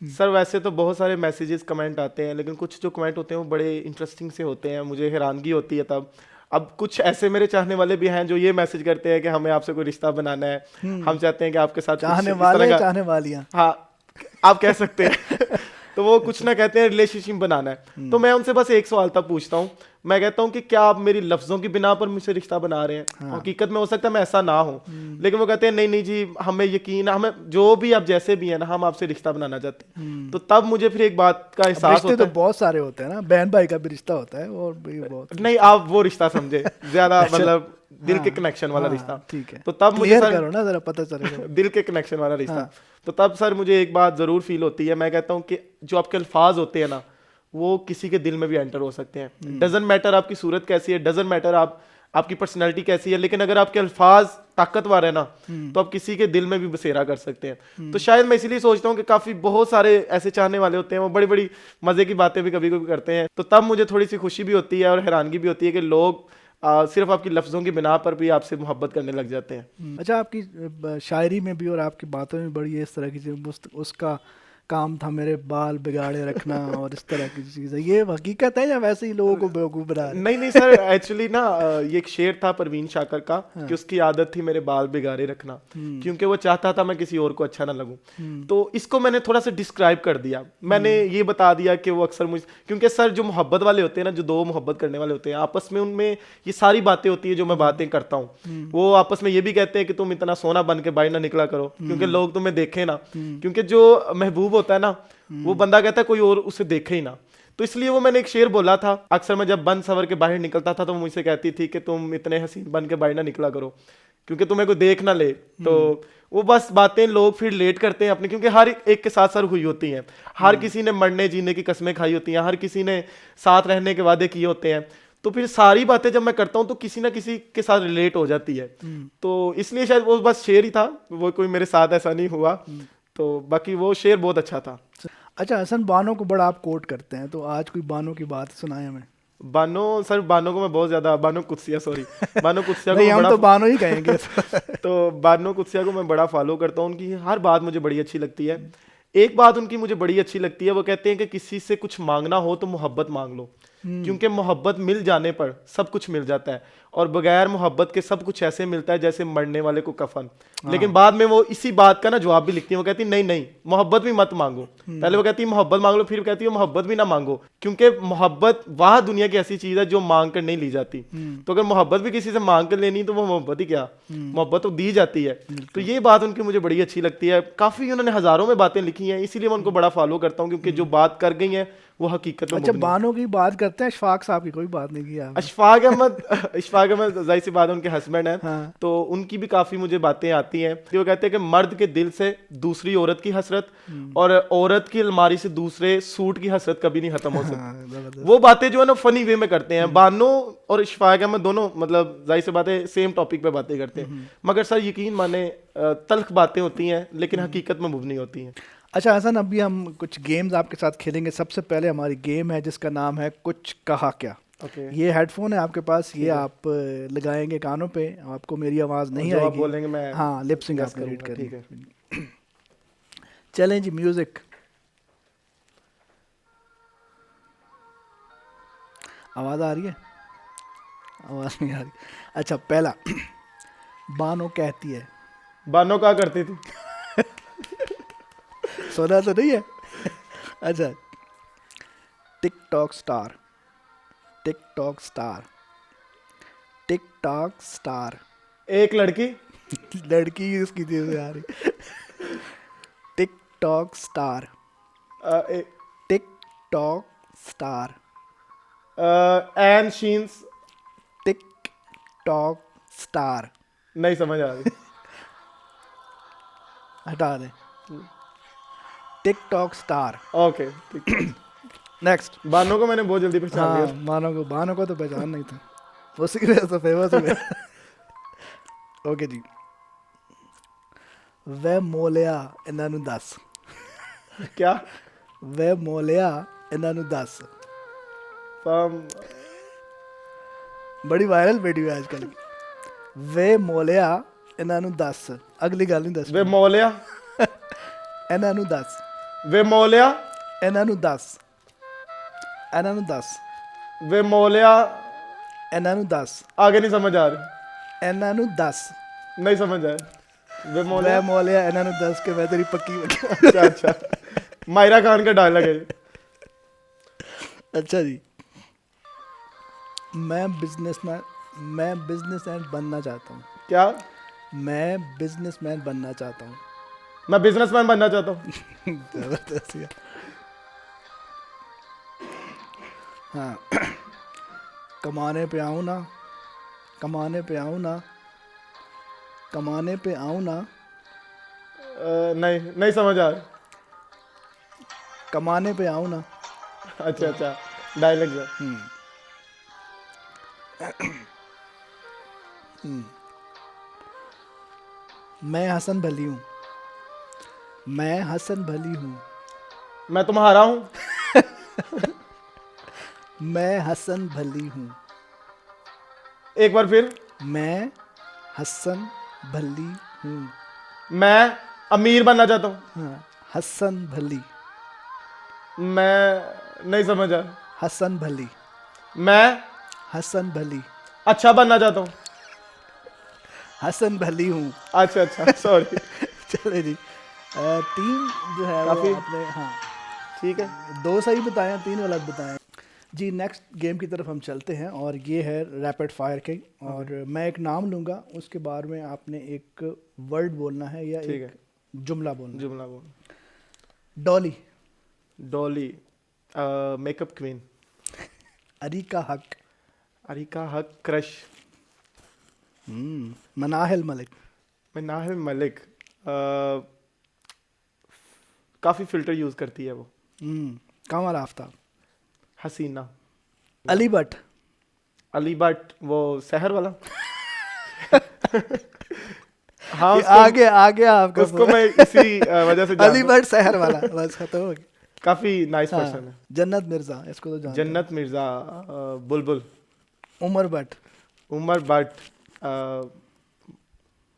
सर वैसे तो बहुत सारे मैसेजेस कमेंट आते हैं, लेकिन कुछ जो कमेंट होते हैं वो बड़े इंटरेस्टिंग से होते हैं, मुझे हैरानगी होती है तब। अब कुछ ऐसे मेरे चाहने वाले भी हैं जो ये मैसेज करते हैं कि हमें आपसे कोई रिश्ता बनाना है, हम चाहते हैं कि आपके साथ चाहने कुछ इस वाले, तरह का, चाहने वालियाँ, हाँ आप कह सकते हैं तो वो कुछ ना कहते हैं रिलेशनशिप बनाना है। तो मैं उनसे बस एक सवाल तब पूछता हूँ, मैं कहता हूँ कि क्या आप मेरी लफ्ज़ों की बिना पर मुझसे रिश्ता बना रहे हैं? हकीकत में हो सकता है मैं ऐसा ना हूँ, लेकिन वो कहते हैं नहीं नहीं जी, हमें यकीन है, हमें जो भी आप जैसे भी है ना, हम आपसे रिश्ता बनाना चाहते हैं। तो तब मुझे फिर एक बात का एहसास रिश्ते होता तो बहुत सारे होते हैं ना, बहन भाई का भी रिश्ता होता है, और भी बहुत। नहीं, आप वो रिश्ता समझे ज्यादा मतलब दिल के कनेक्शन वाला रिश्ता, ठीक है। तो तब मुझे क्लियर सर करो ना, जरा पता चलेगा। दिल के कनेक्शन वाला रिश्ता, तो तब सर मुझे एक बात जरूर फील होती है। मैं कहता हूँ कि जो आपके अल्फाज होते हैं ना, वो किसी के दिल में भी एंटर हो सकते हैं। डजंट मैटर आपकी सूरत कैसी है, डजंट मैटर आपकी पर्सनैलिटी कैसी है, लेकिन अगर आपके अल्फाज ताकतवर है ना, तो आप किसी के दिल में भी बसेरा कर सकते हैं। तो शायद मैं इसीलिए सोचता हूँ कि काफ़ी बहुत सारे ऐसे चाहने वाले होते हैं, वो बड़ी बड़ी मज़े की बातें भी कभी कभी करते हैं, तो तब मुझे थोड़ी सी खुशी भी होती है और हैरानगी भी होती है कि लोग सिर्फ आपकी लफ्ज़ों की बिना पर भी आपसे मोहब्बत करने लग जाते हैं। अच्छा, आपकी शायरी में भी और आपकी बातों में बड़ी इस तरह की चीज़, उसका काम था मेरे बाल बिगाड़े रखना और इस तरह की चीज़ें, ये हकीकत है या वैसे ही लोगों को बेवकूफ़ बना रहे हैं? नहीं नहीं सर, एक्चुअली ना ये एक शेर था परवीन शाकर का, कि उसकी आदत थी मेरे बाल बिगाड़े रखना, क्योंकि वो चाहता था मैं किसी और को अच्छा ना लगूं। तो इसको मैंने थोड़ा सा डिस्क्राइब कर दिया, मैंने ये बता दिया कि वो अक्सर मुझे, क्योंकि सर जो मोहब्बत वाले होते हैं ना, जो दो मोहब्बत करने वाले होते हैं आपस में, उनमें ये सारी बातें होती है जो मैं बातें करता हूँ। वो आपस में ये भी कहते हैं कि तुम इतना सोना बन के बाहर ना निकला करो, क्योंकि लोग तुम्हें देखें ना, क्योंकि जो महबूब होता है ना, वो बंदा कहता है कोई और उसे देखे ही ना। तो इसलिए वो मैंने एक शेर बोला था, अक्सर मैं जब बन सवर के बाहर निकलता था तो वो मुझसे कहती थी कि तुम इतने हसीन बन के बाहर ना निकला करो, क्योंकि तुम्हें कोई देख ना ले। तो वो बस बातें लोग फिर लेट करते हैं अपने, क्योंकि हर एक के साथ सर हुई होती हैं, हर किसी ने मरने जीने की कस्में खाई होती हैं, हर किसी ने साथ रहने के वादे किए होते हैं। तो फिर सारी बातें जब मैं करता हूँ तो किसी ना किसी के साथ रिलेट हो जाती है। तो इसलिए शायद वो बस शेर ही था, वो कोई मेरे साथ ऐसा नहीं हुआ। तो बाकी वो शेर बहुत अच्छा था। अच्छा हसन, बानों को बड़ा आप कोट करते हैं, तो आज कोई बानों की बात सुनाए हमें। बानो सर, बानो को मैं बहुत ज्यादा, बानो कुत्सिया, सॉरी बानो कुत्सिया को नहीं, मैं हम बड़ा तो बानों ही कहेंगे। तो बानो कुत्सिया को मैं बड़ा फॉलो करता हूँ, उनकी हर बात मुझे बड़ी अच्छी लगती है। एक बात उनकी मुझे बड़ी अच्छी लगती है, वो कहते हैं कि किसी से कुछ मांगना हो तो मोहब्बत मांग लो। क्योंकि मोहब्बत मिल जाने पर सब कुछ मिल जाता है, और बगैर मोहब्बत के सब कुछ ऐसे मिलता है जैसे मरने वाले को कफन। लेकिन बाद में वो इसी बात का ना जवाब भी लिखती है, वो कहती नहीं नहीं मोहब्बत भी मत मांगो। पहले वो कहती है मोहब्बत मांग लो, फिर कहती है मोहब्बत भी ना मांगो, क्योंकि मोहब्बत वह दुनिया की ऐसी चीज है जो मांग कर नहीं ली जाती। तो अगर मोहब्बत भी किसी से मांग कर लेनी तो वो मोहब्बत ही क्या, मोहब्बत तो दी जाती है। तो ये बात उनकी मुझे बड़ी अच्छी लगती है। काफी उन्होंने हजारों में बातें लिखी हैं, इसीलिए मैं उनको बड़ा फॉलो करता हूँ, क्योंकि जो बात कर गई है वो हकीकत में अच्छा, मुबनी है। बानो की बात करते हैं, अशफाक साहब की कोई बात नहीं की आपने। अशफाक अहमद जाहिर सी बात है उनके हस्बैंड हैं। हाँ। तो उनकी भी काफी मुझे बातें आती हैं। तो वो कहते हैं कि मर्द के दिल से दूसरी औरत की हसरत और औरत की अलमारी से दूसरे सूट की हसरत कभी नहीं खत्म हो सकती। हाँ, जबरदस्त। वो बातें जो है ना फनी वे में करते हैं। बानो और इशफाक अहमद दोनों मतलब जाहिर सी बात है सेम टॉपिक पे बातें करते हैं, मगर सर यकीन माने तल्ख बातें होती हैं लेकिन हकीकत में मुबनी होती हैं। अच्छा हसन, अभी हम कुछ गेम्स आपके साथ खेलेंगे। सबसे पहले हमारी गेम है जिसका नाम है कुछ कहा क्या। ओके। ये हेडफोन है आपके पास, ये आप लगाएंगे कानों पे, आपको मेरी आवाज़ नहीं जो आप आएगी। बोलेंगे मैं हाँ, लिप सिंक guess आपने रीड करूंगा, ठीक करनी। चलें जी, म्यूजिक। आवाज़ आ रही है? आवाज़ नहीं आ रही। अच्छा, पहला बानो कहती है। बानो क्या करती थी? सुना तो नहीं है? अच्छा, TikTok star, TikTok star, TikTok star. एक लड़की। लड़की इसकी चीज आ रही। टिकटॉक स्टार, टिकटॉक स्टार, एन शीन्स। TikTok star. नहीं समझ आ रही। हटा दे। TikTok star. ओके ठीक। नेक्स्ट। बानो को मैंने बहुत जल्दी पहचान हाँ, लिया। बानो को तो पहचान नहीं था, उसी की वजह से फेमस हो गया। ओके जी। वे मोलिया इन्हां नूं दस। क्या? वे मोलिया इन्हां नूं दस। बड़ी वायरल वीडियो है आजकल की। वे मोलिया इन्हां नूं दस। अगली गल नहीं दस। वे मौलिया। इन्हां नूं दस। वे मौलिया। इन्हां नूं दस। इन्हां नूं दस। वे मौलिया। इन्हां नूं दस। आगे नहीं समझ आ रही। इन्हां नूं दस। नहीं समझ आ रही। वे वे मौलिया। मोलिया इन्हां नूं दस के मैं तेरी पक्की अच्छा अच्छा, मायरा खान का डायलॉग है। अच्छा जी। मैं बिजनेसमैन बनना चाहता हूँ। क्या? मैं बिजनेसमैन बनना चाहता हूँ। मैं बिजनेसमैन बनना चाहता हूँ। जबरदस्त यार। हाँ। कमाने पे आऊँ ना, कमाने पे आऊँ ना, कमाने पे आऊँ ना, नहीं नहीं समझ आ रही। कमाने पे आऊँ ना। अच्छा अच्छा, डायलॉग है। मैं हसन भली हूँ, मैं हसन भली हूँ, मैं तुम्हारा हूँ। मैं हसन भली हूँ, एक बार फिर। मैं हसन भली हूँ। मैं अमीर बनना चाहता हूँ। हाँ, हसन भली। मैं नहीं समझ आ रहा। हसन भली। मैं हसन भली। अच्छा बनना चाहता हूँ। हसन भली हूँ। अच्छा अच्छा, सॉरी। चले जी। तीन जो है वो काफी- आपने, हाँ ठीक है। दो सही बताए, तीन गलत बताए जी। नेक्स्ट गेम की तरफ हम चलते हैं और ये है रैपिड फायर की। और मैं एक नाम लूँगा, उसके बारे में आपने एक वर्ड बोलना है या ठीक एक जुमला बोलना है। जुमला बोल। Dolly, Dolly. Makeup queen. Areeka Haq, Areeka Haq crush. Manahil Malik, Manahil Malik. काफी फिल्टर यूज करती है वो। कमर आफ्ताब, हसीना। अली भट्ट, अली भट्ट वो शहर वाला। हाँ आगे आगे आपका उसको मैं इसी वजह से अली भट्ट शहर वाला, बस खत्म हो गया। काफी नाइस पर्सन है। हाँ, जन्नत मिर्जा, इसको तो जानते जन्नत मिर्जा। बुलबुल। हैं। उमर भट्ट। उमर भट्ट।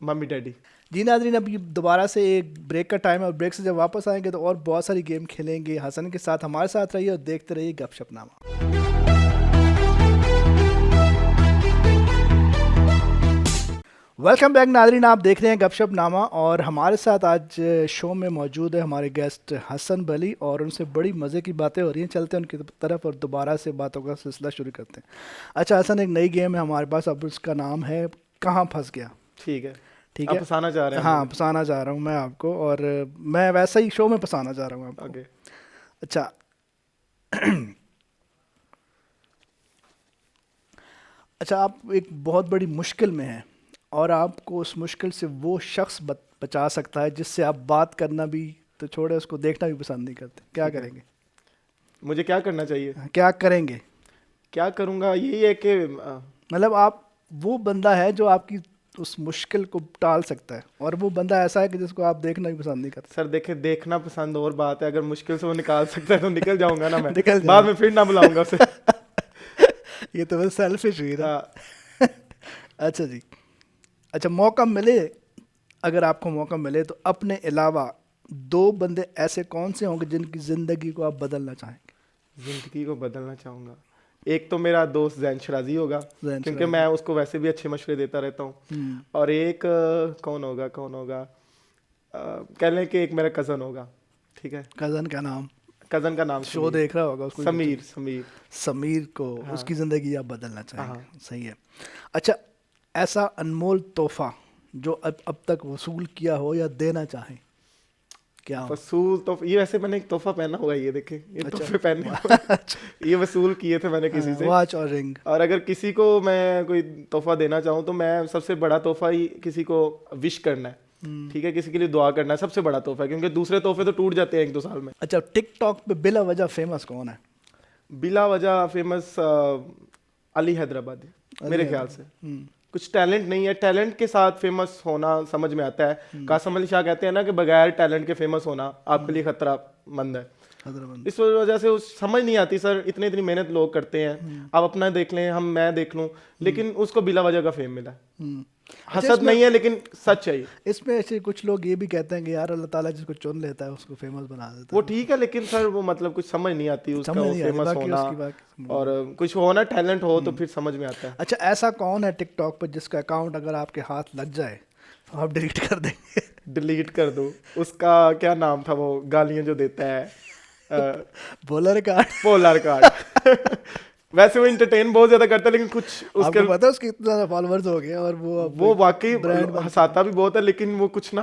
Mummy daddy. जी नाज़रीन, अभी दोबारा से एक ब्रेक का टाइम है और ब्रेक से जब वापस आएंगे तो और बहुत सारी गेम खेलेंगे। हसन के साथ हमारे साथ रहिए और देखते रहिए गपशपनामा। वेलकम बैक नाजरीन, आप देख रहे हैं गपशप नामा और हमारे साथ आज शो में मौजूद है हमारे गेस्ट हसन बली और उनसे बड़ी मज़े की बातें हो रही हैं। चलते हैं उनकी तरफ और दोबारा से बातों का सिलसिला शुरू करते हैं। अच्छा हसन, एक नई गेम है हमारे पास, अब उसका नाम है कहाँ फंस गया। ठीक है। ठीक आप है, फंसाना चाह रहे हैं हाँ मुझे? फंसाना चाह रहा हूँ मैं आपको, और मैं वैसा ही शो में फंसाना चाह रहा हूँ आपको। ओके। अच्छा अच्छा, आप एक बहुत बड़ी मुश्किल में हैं और आपको उस मुश्किल से वो शख्स बचा सकता है जिससे आप बात करना भी तो छोड़े, उसको देखना भी पसंद नहीं करते। क्या ठीक है। करेंगे? मुझे क्या करना चाहिए? क्या करेंगे? क्या करूँगा यही है कि मतलब आप, वो बंदा है जो आपकी उस मुश्किल को टाल सकता है और वो बंदा ऐसा है कि जिसको आप देखना भी पसंद नहीं करते। सर देखे, देखना पसंद और बात है, अगर मुश्किल से वो निकाल सकता है तो निकल जाऊंगा ना मैं। निकल बाद में फिर ना बुलाऊंगा उसे। ये तो बस सेल्फिश हुई ना। हाँ, अच्छा जी, अच्छा मौका मिले, अगर आपको मौका मिले तो अपने अलावा दो बंदे ऐसे कौन से होंगे जिनकी ज़िंदगी को आप बदलना चाहेंगे? जिंदगी को बदलना चाहूँगा। एक तो मेरा दोस्त जैन शराजी होगा, जैन क्योंकि शराजी। मैं उसको वैसे भी अच्छे मशवरे देता रहता हूँ। और एक कौन होगा, कह लें कि एक मेरा कज़न होगा। ठीक है। कज़न का नाम? कज़न का नाम शो समीर। देख रहा होगा उसको? समीर। समीर। समीर को हाँ। उसकी ज़िंदगी आप बदलना चाहेंगे? हाँ। सही है। अच्छा, ऐसा अनमोल तोहफा जो अब तक वसूल किया हो या देना चाहें, क्या हो? वसूल तो ये, वैसे मैंने एक तोहफा पहना हुआ है, ये देखे, ये अच्छा। तोहफे पहने हुए हैं। ये वसूल किए थे मैंने किसी से। वॉच और रिंग। और अगर किसी को मैं कोई तोहफा देना चाहूँ तो मैं सबसे बड़ा तोहफा ही किसी को विश करना है। ठीक है, किसी के लिए दुआ करना है सबसे बड़ा तोहफा है, क्योंकि दूसरे तोहफे तो टूट जाते हैं एक दो साल में। अच्छा, टिकटॉक पे बिला वजह फेमस कौन है? बिला वजह फेमस अली हैदराबादी मेरे ख्याल से। कुछ टैलेंट नहीं है, टैलेंट के साथ फेमस होना समझ में आता है। कासम अली शाह कहते हैं ना कि बगैर टैलेंट के फेमस होना आपके लिए खतरा मंद है। हजरतबंद। इस वजह से उस समझ नहीं आती सर, इतनी इतनी मेहनत लोग करते हैं। आप अपना देख लें, मैं देख लूं, लेकिन उसको बिला वजह का फेम मिला है। हसद नहीं है लेकिन सच है ये। इसमें ऐसे कुछ लोग ये भी कहते हैं कि यार अल्लाह ताला जिसको चुन लेता है उसको फेमस बना देता वो है। ठीक है, लेकिन सर वो मतलब कुछ समझ नहीं आती उसका, समझ वो नहीं आती, फेमस बाकी होना उसकी बात। और कुछ होना, टैलेंट हो तो फिर समझ में आता है। अच्छा, ऐसा कौन है टिकटॉक पर जिसका अकाउंट अगर आपके हाथ लग जाए तो आप डिलीट कर देंगे? डिलीट कर दो। उसका क्या नाम था, वो गालियां जो देता है, बॉलर कार्ड। Polar card. वैसे वो इंटरटेन बहुत ज्यादा करता है, लेकिन कुछ उसके आपको पता है उसके इतने ज्यादा फॉलोअर्स हो गए और वो वाकई ब्रांड हंसाता भी बहुत है, लेकिन वो कुछ ना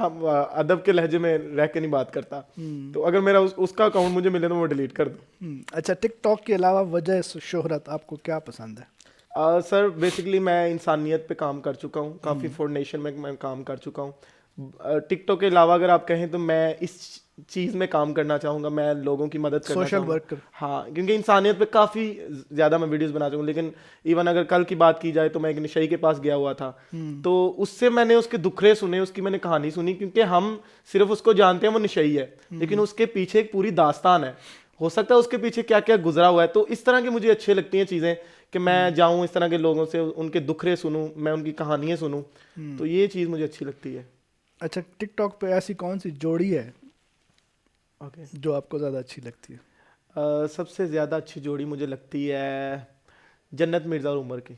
अदब के लहजे में रह के नहीं बात करता। तो अगर मेरा उसका अकाउंट मुझे मिले तो वो डिलीट कर दो। अच्छा, टिकटॉक के अलावा वजह शोहरत आपको क्या पसंद है? सर बेसिकली मैं इंसानियत पे काम कर चुका हूँ, काफ़ी फॉर नेशन में मैं काम कर चुका हूँ। टिकटॉक के अलावा अगर आप कहें तो मैं इस चीज़ में काम करना चाहूँगा, मैं लोगों की मदद करना सोशल चाहूँगा। वर्कर। हाँ, क्योंकि इंसानियत पे काफ़ी ज़्यादा मैं वीडियोस बना चुका हूँ। लेकिन इवन अगर कल की बात की जाए तो मैं एक नशई के पास गया हुआ था, तो उससे मैंने उसके दुखड़े सुने, उसकी मैंने कहानी सुनी, क्योंकि हम सिर्फ उसको जानते हैं वो नशई है, लेकिन उसके पीछे एक पूरी दास्तान है। हो सकता है उसके पीछे क्या क्या गुजरा हुआ है। तो इस तरह की मुझे अच्छी लगती हैं चीज़ें कि मैं जाऊं इस तरह के लोगों से, उनके दुखड़े सुनूं, मैं उनकी कहानियां सुनूं। तो ये चीज़ मुझे अच्छी लगती है। अच्छा, टिकटॉक पे ऐसी कौन सी जोड़ी है ओके। जो आपको ज़्यादा अच्छी लगती है? सबसे ज़्यादा अच्छी जोड़ी मुझे लगती है जन्नत मिर्ज़ा और उमर की।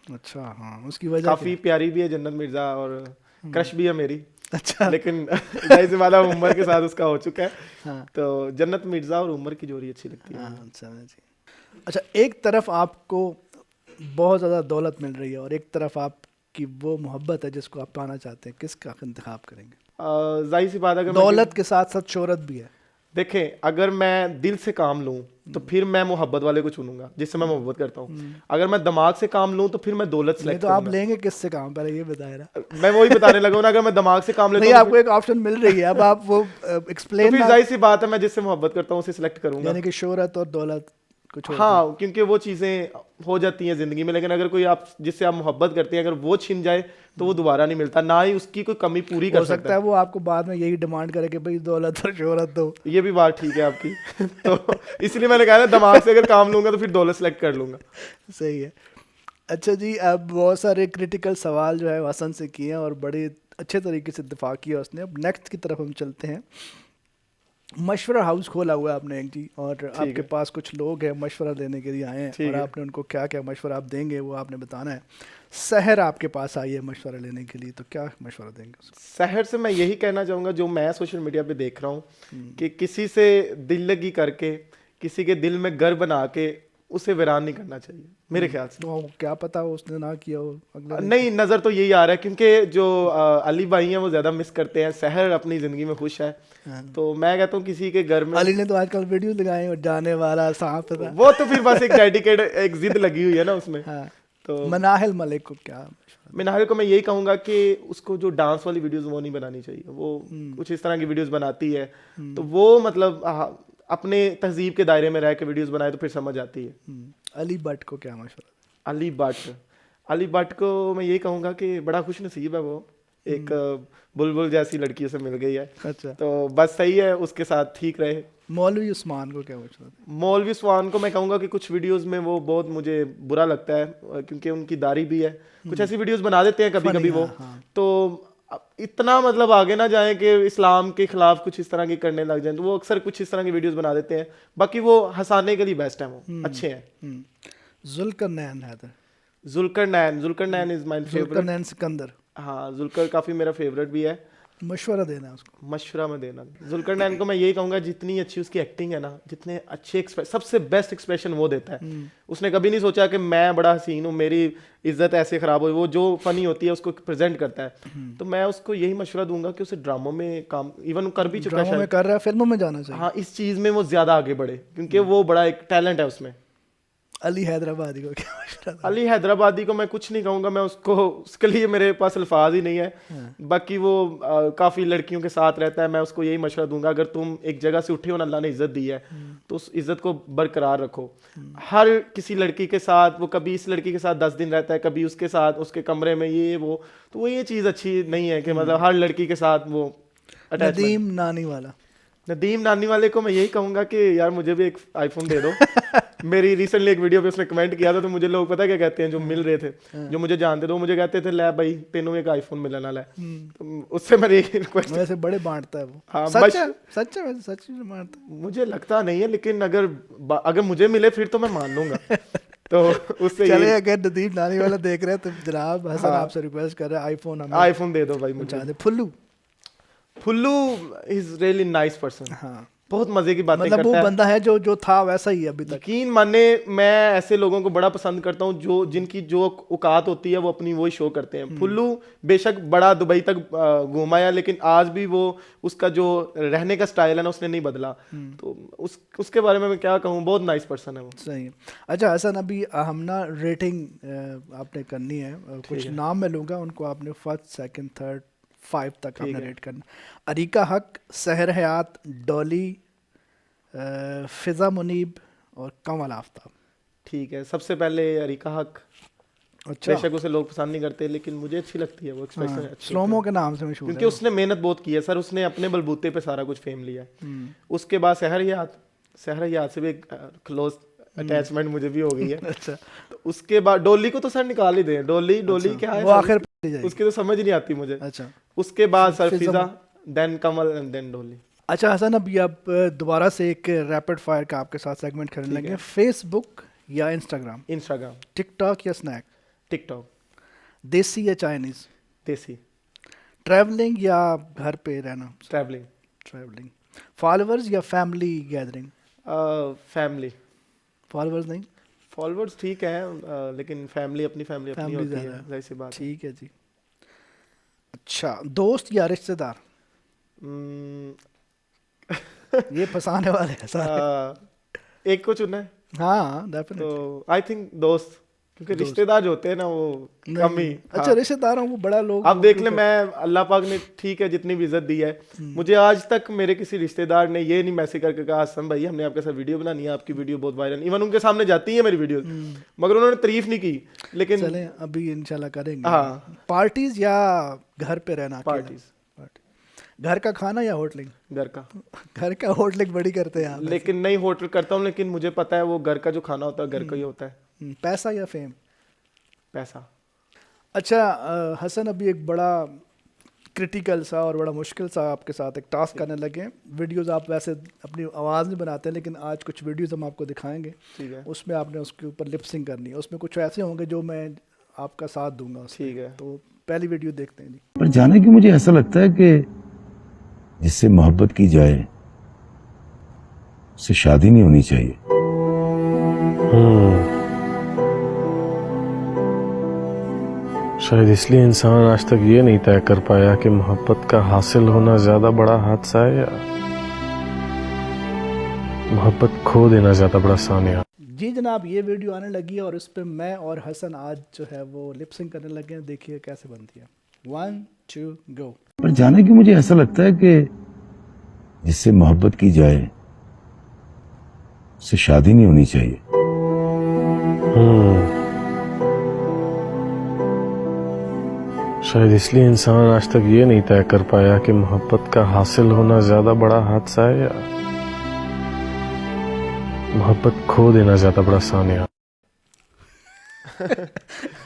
अच्छा, हाँ, उसकी वजह काफ़ी प्यारी भी है जन्नत मिर्ज़ा, और क्रश भी है मेरी। अच्छा। लेकिन जाहिर सी बात है उमर के साथ उसका हो चुका है। हाँ। तो जन्नत मिर्ज़ा और उमर की जोड़ी अच्छी लगती है। हाँ, समझ जी। अच्छा, एक तरफ आपको बहुत ज़्यादा दौलत मिल रही है और एक तरफ आपकी वो मोहब्बत है जिसको आप पाना चाहते हैं, किसका इंतखाब करेंगे? जाहिर सी बात है, अगर दौलत के साथ साथ शोहरत भी है। देखें, अगर मैं दिल से काम लूं तो फिर मैं मोहब्बत वाले को चुनूंगा जिससे मैं मोहब्बत करता हूं। अगर मैं दिमाग से काम लूं तो फिर मैं दौलत नहीं सेलेक्ट तो आप करूंगा। लेंगे किससे काम, पहले ये बताए ना। मैं वही बताने लगा हूं ना, अगर मैं दिमाग से काम लेता नहीं, हूं तो आपको एक ऑप्शन मिल रही है, अब आप वो तो एक्सप्लेन फिर जाहिर सी बात है मैं जिससे मोहब्बत करता हूं उसे सिलेक्ट करूंगा। यानी कि शोहरत और दौलत को छोड़ हाँ, क्योंकि वो चीज़ें हो जाती हैं ज़िंदगी में, लेकिन अगर कोई आप जिससे आप मोहब्बत करते हैं अगर वो छिन जाए तो वो दोबारा नहीं मिलता, ना ही उसकी कोई कमी पूरी के। हो कर सकता है वो आपको बाद में यही डिमांड करे कि भाई दौलत और शोहरत दो। ये भी बात ठीक है आपकी। तो इसलिए मैंने कहा ना, दिमाग से अगर काम लूंगा तो फिर दौलत सेलेक्ट कर लूंगा। सही है। अच्छा जी, अब बहुत सारे क्रिटिकल सवाल जो है हसन से किए हैं और बड़े अच्छे तरीके से दिफा किया उसने। अब नेक्स्ट की तरफ हम चलते हैं। मशवरा हाउस खोला हुआ है आपने एक जी, और आपके है। पास कुछ लोग हैं मशवरा देने के लिए आए हैं, ठीक और है। आपने उनको क्या क्या मशवरा आप देंगे वो आपने बताना है। शहर आपके पास आई है मशवरा लेने के लिए, तो क्या मशवरा देंगे उसको? शहर से मैं यही कहना चाहूँगा, जो मैं सोशल मीडिया पे देख रहा हूँ कि किसी से दिल लगी करके, किसी के दिल में घर बना के उसे वीरान नहीं करना चाहिए मेरे ख्याल से। तो क्या पता वो उसने ना किया हो अगले दिन। नहीं, नज़र तो यही आ रहा है, क्योंकि जो अली भाई हैं वो ज़्यादा मिस करते हैं, शहर अपनी ज़िंदगी में खुश है। हाँ। तो मैं कहता हूँ किसी के घर में, अली ने तो आजकल वीडियो लगाए और जाने वाला सांप था। वो तो फिर बस एक डेडिकेट एक जिद लगी हुई है ना उसमें। हाँ। तो मनाहिल मलिक को क्या मशवरा? मिनाहिल को मैं यही कहूंगा कि उसको जो डांस वाली वीडियोस वो नहीं बनानी चाहिए। वो कुछ इस तरह की वीडियोस बनाती है, तो वो मतलब अपने तहजीब के दायरे में रह के वीडियोस बनाए तो फिर समझ आती है। अली भट्ट को क्या मशवरा? अली भट्ट को मैं यही कहूंगा कि बड़ा खुश नसीब है वो, एक बुलबुल जैसी लड़की से मिल गई है, अच्छा। तो बस सही है, उसके साथ ठीक रहे। मौलवी उस्मान को क्या मशवरा? मौलवी स्वान को मैं कहूंगा कि कुछ वीडियोस में वो बहुत मुझे बुरा लगता है, क्योंकि उनकी दाढ़ी भी है, कुछ ऐसी वीडियोस बना देते हैं कभी कभी वो। हाँ। तो इतना मतलब आगे ना जाएं कि इस्लाम के खिलाफ कुछ इस तरह की करने लग जाएं, तो वो अक्सर कुछ इस तरह की वीडियोस बना देते हैं। बाकी वो हंसाने के लिए बेस्ट है, वो अच्छे हैं। Zulqarnain Haider. Zulqarnain is my favourite. Zulqarnain Sikandar. हाँ, जुल्कर काफी मेरा फेवरेट भी है। मशवरा देना है उसको। मशवरा में देना, जुल्करनैन को मैं यही कहूंगा, जितनी अच्छी उसकी एक्टिंग है ना, जितने अच्छे सबसे बेस्ट एक्सप्रेशन वो देता है। उसने कभी नहीं सोचा कि मैं बड़ा हसीन हूँ, मेरी इज्जत ऐसे खराब हो। वो जो फनी होती है उसको प्रेजेंट करता है। तो मैं उसको यही मशवरा दूंगा कि उसे ड्रामों में काम, इवन कर भी चुका है ड्रामा में कर रहा है, फिल्मों में जाना चाहिए। हाँ, इस चीज में वो ज्यादा आगे बढ़े, क्योंकि वो बड़ा एक टैलेंट है उसमें। अली हैदराबादी को क्या मशवरा? अली हैदराबादी को मैं कुछ नहीं कहूंगा, मैं उसको, उसके लिए मेरे पास अल्फाज ही नहीं है। बाकी वो काफ़ी लड़कियों के साथ रहता है। मैं उसको यही मशवरा दूंगा, अगर तुम एक जगह से उठे हो ना, अल्लाह ने इज्जत दी है, तो उस इज्जत को बरकरार रखो। हर किसी लड़की के साथ वो, कभी इस लड़की के साथ 10 दिन रहता है, कभी उसके साथ उसके कमरे में ये वो, तो वो ये चीज़ अच्छी नहीं है कि मतलब हर लड़की के साथ वो अटैचमेंट। नदीम नानी वाला। नदीम नानी वाले को मैं यही कहूंगा कि यार मुझे भी एक आईफोन दे दो। मेरी रिसेंटली एक वीडियो पे उसने कमेंट किया था, तो मुझे लोग पता क्या कहते हैं, जो मिल रहे थे, जो मुझे जानते थे, वो मुझे कहते थे ले भाई तेनों एक आईफोन मिलने वाला है। तो उससे मेरी एक रिक्वेस्ट, वैसे बड़े बांटता है वो। हाँ, सच है, सच है, वैसे सच में बांटता है। मुझे लगता नहीं है, लेकिन अगर मुझे मिले फिर तो मैं मान लूंगा। तो उससे चले, अगर नदीम नानी वाला देख रहे हैं तो जनाब हसन आपसे रिक्वेस्ट कर रहे हैं, आईफोन हमें आईफोन दे दो भाई मुझे। पहुंचा दे। Phullu. Is really nice person. हाँ, बहुत मजे की बातें मतलब वो करता है। बंदा है जो था वैसा ही है अभी तक। यकीन माने, मैं ऐसे लोगों को बड़ा पसंद करता हूँ जो जिनकी जो औकात होती है वो अपनी वही शो करते हैं। फुल्लू बेशक बड़ा दुबई तक घुमाया, लेकिन आज भी वो उसका जो रहने का स्टाइल है ना, उसने नहीं बदला। तो उसके बारे में मैं क्या कहूँ, बहुत नाइस पर्सन है वो। सही है। अच्छा हसन, अभी हम ना रेटिंग आपने करनी है, कुछ नाम मैं लूँगा, उनको आपने फर्स्ट, सेकंड, थर्ड, 5 तक आपने रेट करना। अरीका हक, सहर हयात, डॉली, फिजा मुनीब और कमल आफ्ताब। ठीक है, सबसे पहले अरीका हक। अच्छा। बेशक उसे लोग पसंद नहीं करते, लेकिन मुझे अच्छी लगती है वो, एक्सप्रेशन अच्छी स्लोमो के नाम से मशहूर क्योंकि उसने मेहनत बहुत की है सर। उसने अपने बलबूते पे सारा कुछ फेम लिया है। उसके बाद सहर हयात से भी एक क्लोज अटैचमेंट मुझे भी हो गई है। अच्छा। तो उसके बाद डोली को तो सर निकाल ही दें। डोली क्या है, वो आखिर पे जाएगी। उसकी तो समझ ही नहीं आती मुझे। अच्छा। उसके बाद sir Fiza, then Kamal and then Dolly. अच्छा हसन, अभी आप दोबारा से एक रैपिड फायर का आपके साथ सेगमेंट करने लगे। फेसबुक या इंस्टाग्राम? इंस्टाग्राम। टिकटॉक या स्नैक? टिकटॉक। देसी या चाइनीज? देसी। ट्रैवलिंग या घर पे रहना? ट्रैवलिंग। ट्रैवलिंग। फॉलोअर्स या फैमिली गैदरिंग? फैमिली। फॉलोअर्स नहीं? फॉलोअर्स ठीक है, लेकिन फैमिली अपनी होती है, जाहिर सी बात है। ठीक है जी। अच्छा, दोस्त या रिश्तेदार? ये फंसाने वाले हैं सारे। एक को चुना है, हाँ डेफिनेटली। तो आई थिंक दोस्त, क्योंकि रिश्तेदार जो होते हैं ना वो कम ही। अच्छा, रिश्तेदारों को बड़ा लोग आप देख ले, मैं अल्लाह पाक ने ठीक है जितनी भी इज्जत दी है, मुझे आज तक मेरे किसी रिश्तेदार ने ये नहीं मैसेज करके कहा हसन भाई हमने आपके साथ वीडियो बनानी है, आपकी वीडियो बहुत वायरल। इवन उनके सामने जाती है मेरी वीडियो, मगर उन्होंने तारीफ नहीं की। लेकिन चलें अभी इंशाल्लाह करेंगे। हाँ। पार्टीज या घर पे रहना? पार्टीज। घर का खाना या होटलिंग? घर का। घर का होटलिंग बड़ी करते हैं आप। लेकिन नहीं, होटल करता हूँ, लेकिन मुझे पता है वो घर का जो खाना होता है घर का ही होता है। पैसा या फेम? पैसा। अच्छा हसन, अभी एक बड़ा क्रिटिकल सा और बड़ा मुश्किल सा आपके साथ एक टास्क करने लगे हैं। वीडियोस आप वैसे अपनी आवाज़ में बनाते हैं, लेकिन आज कुछ वीडियोस हम आपको दिखाएंगे, ठीक है। उसमें आपने उसके ऊपर लिपसिंग करनी है। उसमें कुछ ऐसे होंगे जो मैं आपका साथ दूंगा उसमें। ठीक है। तो पहली वीडियो देखते हैं जी। पर जाने कि मुझे ऐसा लगता है कि जिससे मोहब्बत की जाए उससे शादी नहीं होनी चाहिए। शायद इसलिए इंसान आज तक ये नहीं तय कर पाया कि मोहब्बत का हासिल होना ज्यादा बड़ा हादसा है या मोहब्बत खो देना ज्यादा बड़ा सानिया। जी जनाब, ये वीडियो आने लगी है और इस पे मैं और हसन आज जो है वो लिपसिंग करने लगे हैं। देखिए कैसे बनती है। 1 2 गो। पर जाने कि मुझे ऐसा लगता है कि जिससे मोहब्बत की जाए उससे शादी नहीं होनी चाहिए। शायद इसलिए इंसान आज तक ये नहीं तय कर पाया कि मोहब्बत का हासिल होना ज्यादा बड़ा हादसा है या मोहब्बत खो देना ज्यादा बड़ा सानिया।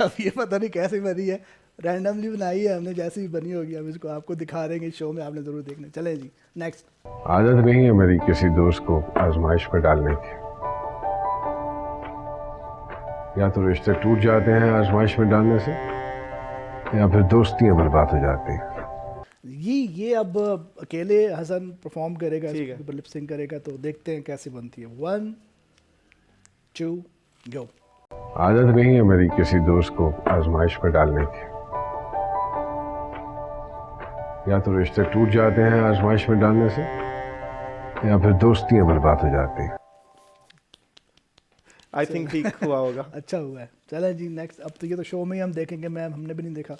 अब ये पता नहीं कैसे बनी है, रैंडमली बनाई है हमने, जैसी भी बनी होगी हम इसको आपको दिखा देंगे शो में, आपने जरूर देखना। चले जी नेक्स्ट। आदत नहीं है मेरी किसी दोस्त को आजमाइश पर डालने की। या तो रिश्ते टूट जाते हैं आजमाइश में डालने से, या फिर दोस्तियां बर्बाद हो जाती हैं। ये अब अकेले हसन परफॉर्म करेगा, ठीक है। इसके ऊपर लिपसिंग करेगा, तो देखते हैं कैसे बनती है। 1 2 गो। आदत नहीं है मेरी किसी दोस्त को आजमाइश पर डालने की। या तो रिश्ते टूट जाते हैं आजमाइश में डालने से, या फिर दोस्तियां बर्बाद हो जाती हैं। आई थिंक ठीक हुआ होगा। अच्छा हुआ है। चलें जी नेक्स्ट। अब तो ये तो शो में ही हम देखेंगे मैम, हमने भी नहीं देखा।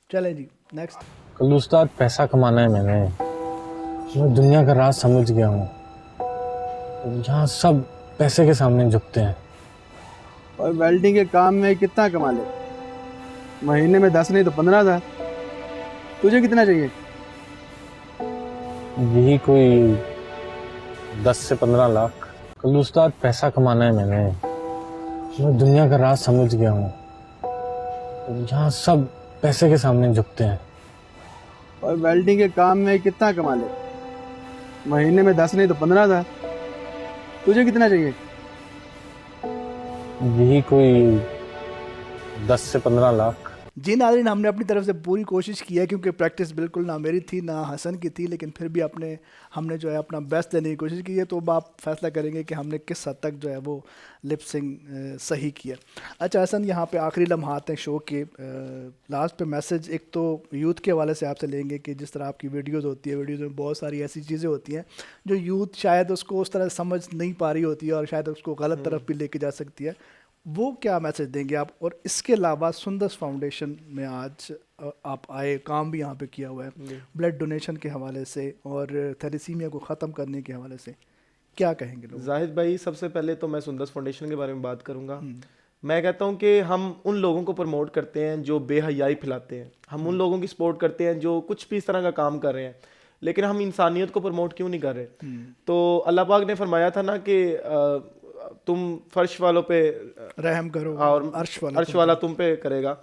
चलें जी नेक्स्ट। कल उस्ताद पैसा कमाना है मैंने, मैं दुनिया का राज समझ गया हूँ। यहाँ सब पैसे के सामने झुकते हैं। और वेल्डिंग के काम में कितना कमा ले? महीने में 10 नहीं तो 15,000। तुझे कितना चाहिए? यही कोई 10 से 15 लाख। कल उस्ताद पैसा कमाना है मैंने, मैं दुनिया का राज समझ गया हूँ। यहाँ सब पैसे के सामने झुकते हैं। और वेल्डिंग के काम में कितना कमा ले? महीने में 10 नहीं तो 15,000। तुझे कितना चाहिए? यही कोई 10 से 15 लाख। जी नाज़रीन, हमने अपनी तरफ से पूरी कोशिश की है, क्योंकि प्रैक्टिस बिल्कुल ना मेरी थी ना हसन की थी, लेकिन फिर भी हमने जो है अपना बेस्ट देने की कोशिश की है। तो अब आप फैसला करेंगे कि हमने किस हद तक जो है वो लिपसिंग सही किया। अच्छा हसन, यहाँ पे आखिरी लम्हात हैं शो के, लास्ट पे मैसेज एक तो यूथ के हवाले से आपसे लेंगे कि जिस तरह आपकी वीडियोज़ होती है, वीडियोज़ में बहुत सारी ऐसी चीज़ें होती हैं जो यूथ शायद उसको उस तरह समझ नहीं पा रही होती है और शायद उसको गलत तरफ भी लेके जा सकती है। वो क्या मैसेज देंगे आप? और इसके अलावा सुंदस फाउंडेशन में आज आप आए, काम भी यहाँ पे किया हुआ है ब्लड डोनेशन के हवाले से और थैलेसीमिया को ख़त्म करने के हवाले से, क्या कहेंगे लोग? जाहिद भाई, सबसे पहले तो मैं सुंदस फाउंडेशन के बारे में बात करूंगा। मैं कहता हूं कि हम उन लोगों को प्रमोट करते हैं जो बेहयाई फैलाते हैं, हम उन लोगों की सपोर्ट करते हैं जो कुछ भी इस तरह का काम कर रहे हैं, लेकिन हम इंसानियत को प्रमोट क्यों नहीं कर रहे? तो अल्लाह पाक ने फरमाया था ना कि तुम फर्श वालों पे रहम करो और अर्श वाला तुम पे करेगा।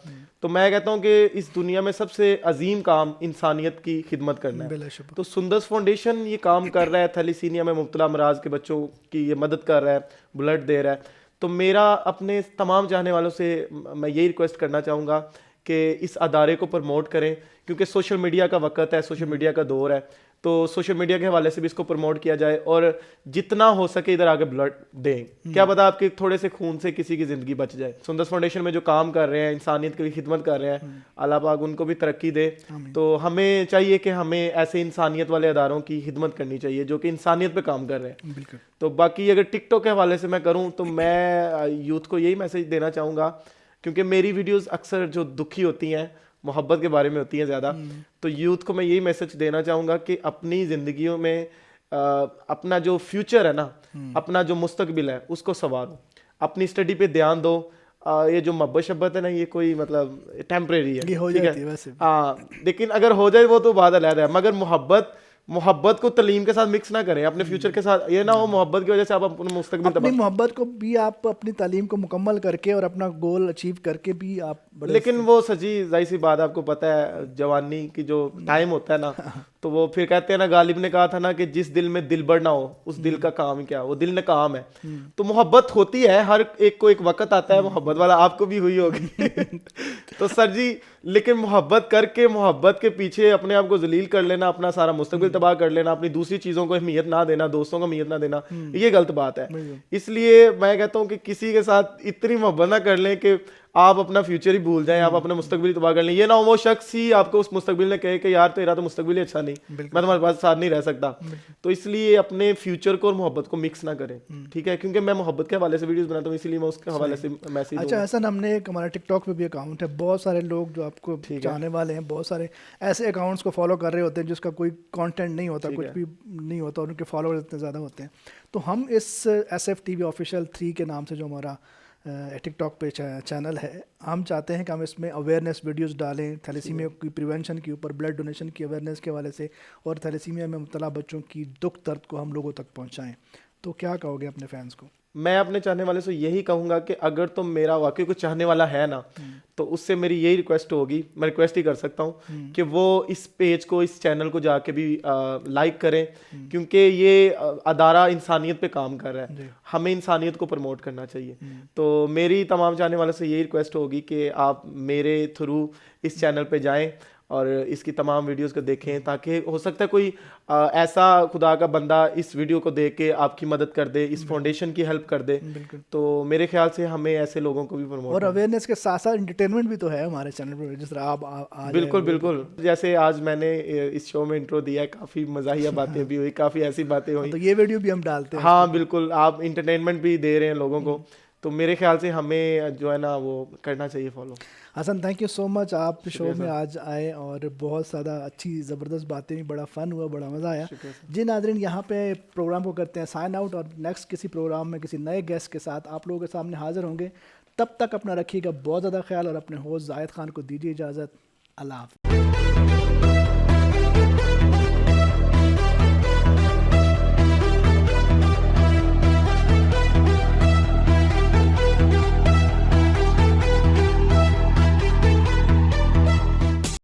तो मैं कहता हूं कि इस दुनिया में सबसे अजीम काम इंसानियत की खिदमत करना है। तो सुंदस फाउंडेशन ये काम कर रहा है, थैलेसीमिया में मुब्तला अमराज के बच्चों की ये मदद कर रहा है, ब्लड दे रहा है। तो मेरा अपने तमाम चाहने वालों से मैं यही रिक्वेस्ट करना चाहूँगा कि इस अदारे को प्रमोट करें, क्योंकि सोशल मीडिया का वक्त है, सोशल मीडिया का दौर है। तो सोशल मीडिया के हवाले से भी इसको प्रमोट किया जाए और जितना हो सके इधर आगे ब्लड दें। क्या पता आपके थोड़े से खून से किसी की ज़िंदगी बच जाए। सुंदस फाउंडेशन में जो काम कर रहे हैं, इंसानियत की खिदमत कर रहे हैं, अल्लाह पाक उनको भी तरक्की दे। तो हमें चाहिए कि हमें ऐसे इंसानियत वाले अदारों की खिदमत करनी चाहिए जो कि इंसानियत पे काम कर रहे हैं। तो बाकी अगर टिकटॉक के हवाले से मैं करूँ तो मैं यूथ को यही मैसेज देना चाहूँगा, क्योंकि मेरी वीडियोज़ अक्सर जो दुखी होती हैं, मोहब्बत के बारे में होती हैं ज़्यादा, तो यूथ को मैं यही मैसेज देना चाहूँगा कि अपनी ज़िंदगियों में अपना जो फ्यूचर है ना, अपना जो मुस्तकबिल है उसको संवारो, अपनी स्टडी पे ध्यान दो। ये जो मोहब्बत शब्बत है ना, ये कोई मतलब टेम्परेरी है, ये हो ठीक जाती है है वैसे। हाँ, लेकिन अगर हो जाए वो तो बात अलग है, मगर मोहब्बत मोहब्बत को तालीम के साथ मिक्स ना करें, अपने फ्यूचर के साथ। ये ना हो मोहब्बत की वजह से आप अपना मुस्तकबिल अपनी तबाह। मोहब्बत को भी आप अपनी तालीम को मुकम्मल करके और अपना गोल अचीव करके भी आप बड़े लेकिन वो सजी जाहिर सी बात है, आपको पता है जवानी की जो टाइम होता है ना, तो वो फिर कहते हैं ना, गालिब ने कहा था ना कि जिस दिल में दिल बढ़ ना हो उस दिल का काम ही क्या, वो दिल ने काम है। तो मोहब्बत होती है, हर एक को एक वक्त आता है मोहब्बत वाला, आपको भी हुई होगी। तो सर जी, लेकिन मोहब्बत करके मोहब्बत के पीछे अपने आप को जलील कर लेना, अपना सारा मुस्तकबिल तबाह कर लेना, अपनी दूसरी चीज़ों को अहमियत ना देना, दोस्तों को अहमियत ना देना, ये गलत बात है। इसलिए मैं कहता हूँ कि किसी के साथ इतनी मोहब्बत ना कर लें कि आप अपना फ्यूचर ही भूल जाएं, आप अपना मुस्तकबिल तबाह कर लें। ये ना हो वो शख्स ही आपको उस मुस्तकबिल ने कहे कि यार तेरा तो मुस्तकबिल ही अच्छा नहीं, मैं तुम्हारे पास साथ नहीं रह सकता। तो इसलिए अपने फ्यूचर को और मोहब्बत को मिक्स ना करें, ठीक है? क्योंकि मैं मोहब्बत के हवाले से वीडियोस बनाता हूँ, इसलिए मैं उसके हवाले से मैसेज। अच्छा हसन, हमने एक हमारा टिकटॉक पे भी अकाउंट है, बहुत सारे लोग जो आपको चाहने वाले हैं, बहुत सारे ऐसे अकाउंट्स को फॉलो कर रहे होते हैं जिसका कोई कंटेंट नहीं होता, कुछ भी नहीं होता, और उनके फॉलोअर्स इतने ज़्यादा होते हैं। तो हम इस SF TV ऑफिशियल 3 के नाम से जो हमारा टिकटॉक पे चैनल है, हम चाहते हैं कि हम इसमें अवेयरनेस वीडियोस डालें, थैलेसीमिया की प्रिवेंशन के ऊपर, ब्लड डोनेशन की अवेयरनेस के हवाले से, और थैलेसीमिया में मुब्तला बच्चों की दुख दर्द को हम लोगों तक पहुंचाएं। तो क्या कहोगे अपने फैंस को? मैं अपने चाहने वाले से यही कहूंगा कि अगर तो मेरा वाकई कुछ चाहने वाला है ना, तो उससे मेरी यही रिक्वेस्ट होगी, मैं रिक्वेस्ट ही कर सकता हूँ कि वो इस पेज को, इस चैनल को जाके भी लाइक करें, क्योंकि ये अदारा इंसानियत पे काम कर रहा है, हमें इंसानियत को प्रमोट करना चाहिए। तो मेरी तमाम चाहने वालों से यही रिक्वेस्ट होगी कि आप मेरे थ्रू इस चैनल पे जाएं और इसकी तमाम वीडियोस को देखें, ताकि हो सकता है कोई ऐसा खुदा का बंदा इस वीडियो को देख के आपकी मदद कर दे, इस फाउंडेशन की हेल्प कर दे। तो मेरे ख्याल से हमें ऐसे लोगों को भी प्रमोट, और अवेयरनेस के साथ साथ एंटरटेनमेंट भी तो है हमारे चैनल पर, जिस तरह आप बिल्कुल बिल्कुल, जैसे आज मैंने इस शो में इंट्रो दिया है, काफ़ी मज़ाहिया बातें भी हुई, काफ़ी ऐसी बातें हुई, तो ये वीडियो भी हम डालते हैं। हाँ बिल्कुल, आप इंटरटेनमेंट भी दे रहे हैं लोगों को, तो मेरे ख्याल से हमें जो है ना वो करना चाहिए follow. Hasan, thank you so much, आप शो में आज आए और बहुत ज़्यादा अच्छी ज़बरदस्त बातें हुई, बड़ा फ़न हुआ, बड़ा मज़ा आया। जी नाज़रीन, यहाँ पे प्रोग्राम को करते हैं साइन आउट, और नेक्स्ट किसी प्रोग्राम में किसी नए गेस्ट के साथ आप लोगों के सामने हाजिर होंगे। तब तक अपना रखिएगा बहुत ज़्यादा ख्याल, और अपने होस्ट जाहिद खान को दीजिए इजाज़त। अल्लाह हाफ़िज़।